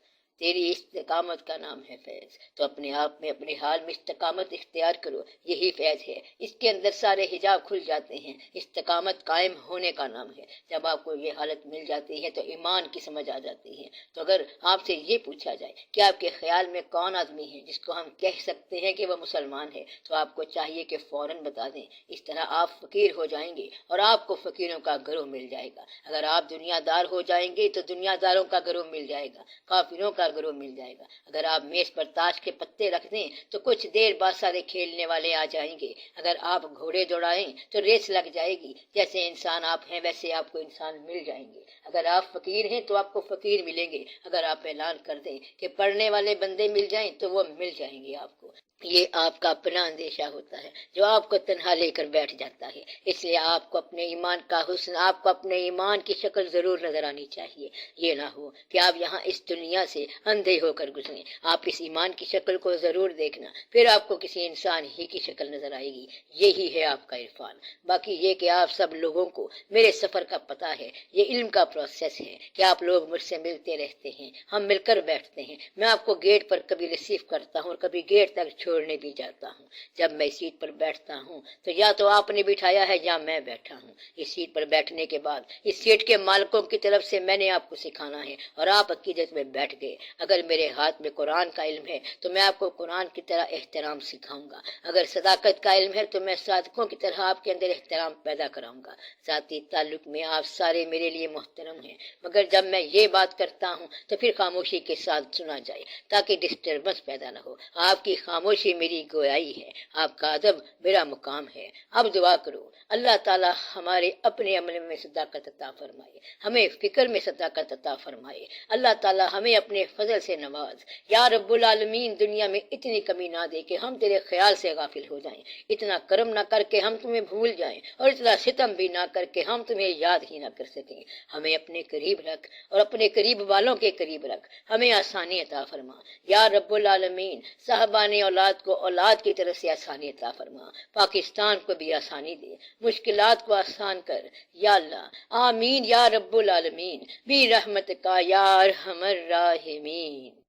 تیری استقامت کا نام ہے فیض، تو اپنے آپ میں اپنے حال میں استقامت اختیار کرو، یہی فیض ہے۔ اس کے اندر سارے حجاب کھل جاتے ہیں۔ استقامت قائم ہونے کا نام ہے۔ جب آپ کو یہ حالت مل جاتی ہے تو ایمان کی سمجھ آ جاتی ہے۔ تو اگر آپ سے یہ پوچھا جائے کہ آپ کے خیال میں کون آدمی ہے جس کو ہم کہہ سکتے ہیں کہ وہ مسلمان ہے تو آپ کو چاہیے کہ فوراً بتا دیں۔ اس طرح آپ فقیر ہو جائیں گے اور آپ کو فقیروں کا گروہ مل جائے گا۔ اگر آپ دنیا دار ہو جائیں گے تو دنیا داروں کا گروہ مل جائے گا، کافروں کا گروہ مل جائے گا۔ اگر آپ میز پر تاش کے پتے رکھ دیں تو کچھ دیر بعد سارے کھیلنے والے آ جائیں گے۔ اگر آپ گھوڑے دوڑائیں تو ریس لگ جائے گی۔ جیسے انسان آپ ہیں ویسے آپ کو انسان مل جائیں گے۔ اگر آپ فقیر ہیں تو آپ کو فقیر ملیں گے۔ اگر آپ اعلان کر دیں کہ پڑھنے والے بندے مل جائیں تو وہ مل جائیں گے آپ کو۔ یہ آپ کا اپنا اندیشہ ہوتا ہے جو آپ کو تنہا لے کر بیٹھ جاتا ہے۔ اس لیے آپ کو اپنے ایمان کا حسن، آپ کو اپنے ایمان کی شکل ضرور نظر آنی چاہیے۔ یہ نہ ہو کہ آپ یہاں اس دنیا سے اندھے ہو کر گزریں۔ آپ اس ایمان کی شکل کو ضرور دیکھنا، پھر آپ کو کسی انسان ہی کی شکل نظر آئے گی۔ یہی ہے آپ کا عرفان۔ باقی یہ کہ آپ سب لوگوں کو میرے سفر کا پتہ ہے، یہ علم کا پروسیس ہے کہ آپ لوگ مجھ سے ملتے رہتے ہیں، ہم مل کر بیٹھتے ہیں۔ میں آپ کو گیٹ پر کبھی ریسیو کرتا ہوں اور کبھی گیٹ تک چھوڑنے بھی جاتا ہوں۔ جب میں سیٹ پر بیٹھتا ہوں تو یا تو آپ نے بٹھایا ہے یا میں بیٹھا ہوں۔ اس سیٹ پر بیٹھنے کے بعد اس سیٹ کے مالکوں کی طرف سے میں نے آپ کو سکھانا ہے اور آپ عقیدت میں بیٹھ گئے۔ اگر میرے ہاتھ میں قرآن کا علم ہے تو میں آپ کو قرآن کی طرح احترام سکھاؤں گا۔ اگر صداقت کا علم ہے تو میں صادقوں کی طرح آپ کے اندر احترام پیدا کراؤں گا۔ ذاتی تعلق میں آپ سارے میرے لیے محترم ہیں، مگر جب میں یہ بات کرتا ہوں تو پھر خاموشی کے ساتھ سنا جائے تاکہ ڈسٹربنس پیدا نہ ہو۔ آپ کی خاموشی میری گویائی ہے، آپ کا ادب میرا مقام ہے۔ اب دعا کرو اللہ تعالی ہمارے اپنے عمل میں صداقت عطا فرمائے، ہمیں فکر میں صداقت عطا فرمائے۔ اللہ تعالی ہمیں اپنے فضل سے نواز۔ یا رب العالمین دنیا میں اتنی کمی نہ دے کہ ہم تیرے خیال سے غافل ہو جائیں، اتنا کرم نہ کر کے ہم تمہیں بھول جائیں، اور اتنا ستم بھی نہ کر کے ہم تمہیں یاد ہی نہ کر سکیں۔ ہمیں اپنے قریب رکھ اور اپنے قریب والوں کے قریب رکھ، ہمیں آسانی عطا فرما۔ یا رب العالمین صاحبان اولاد کو اولاد کی طرف سے آسانی عطا فرما، پاکستان کو بھی آسانی دے، مشکلات کو آسان کر یا اللہ۔ آمین یا رب العالمین، بھی رحمت کا یا ارحم الراحمین۔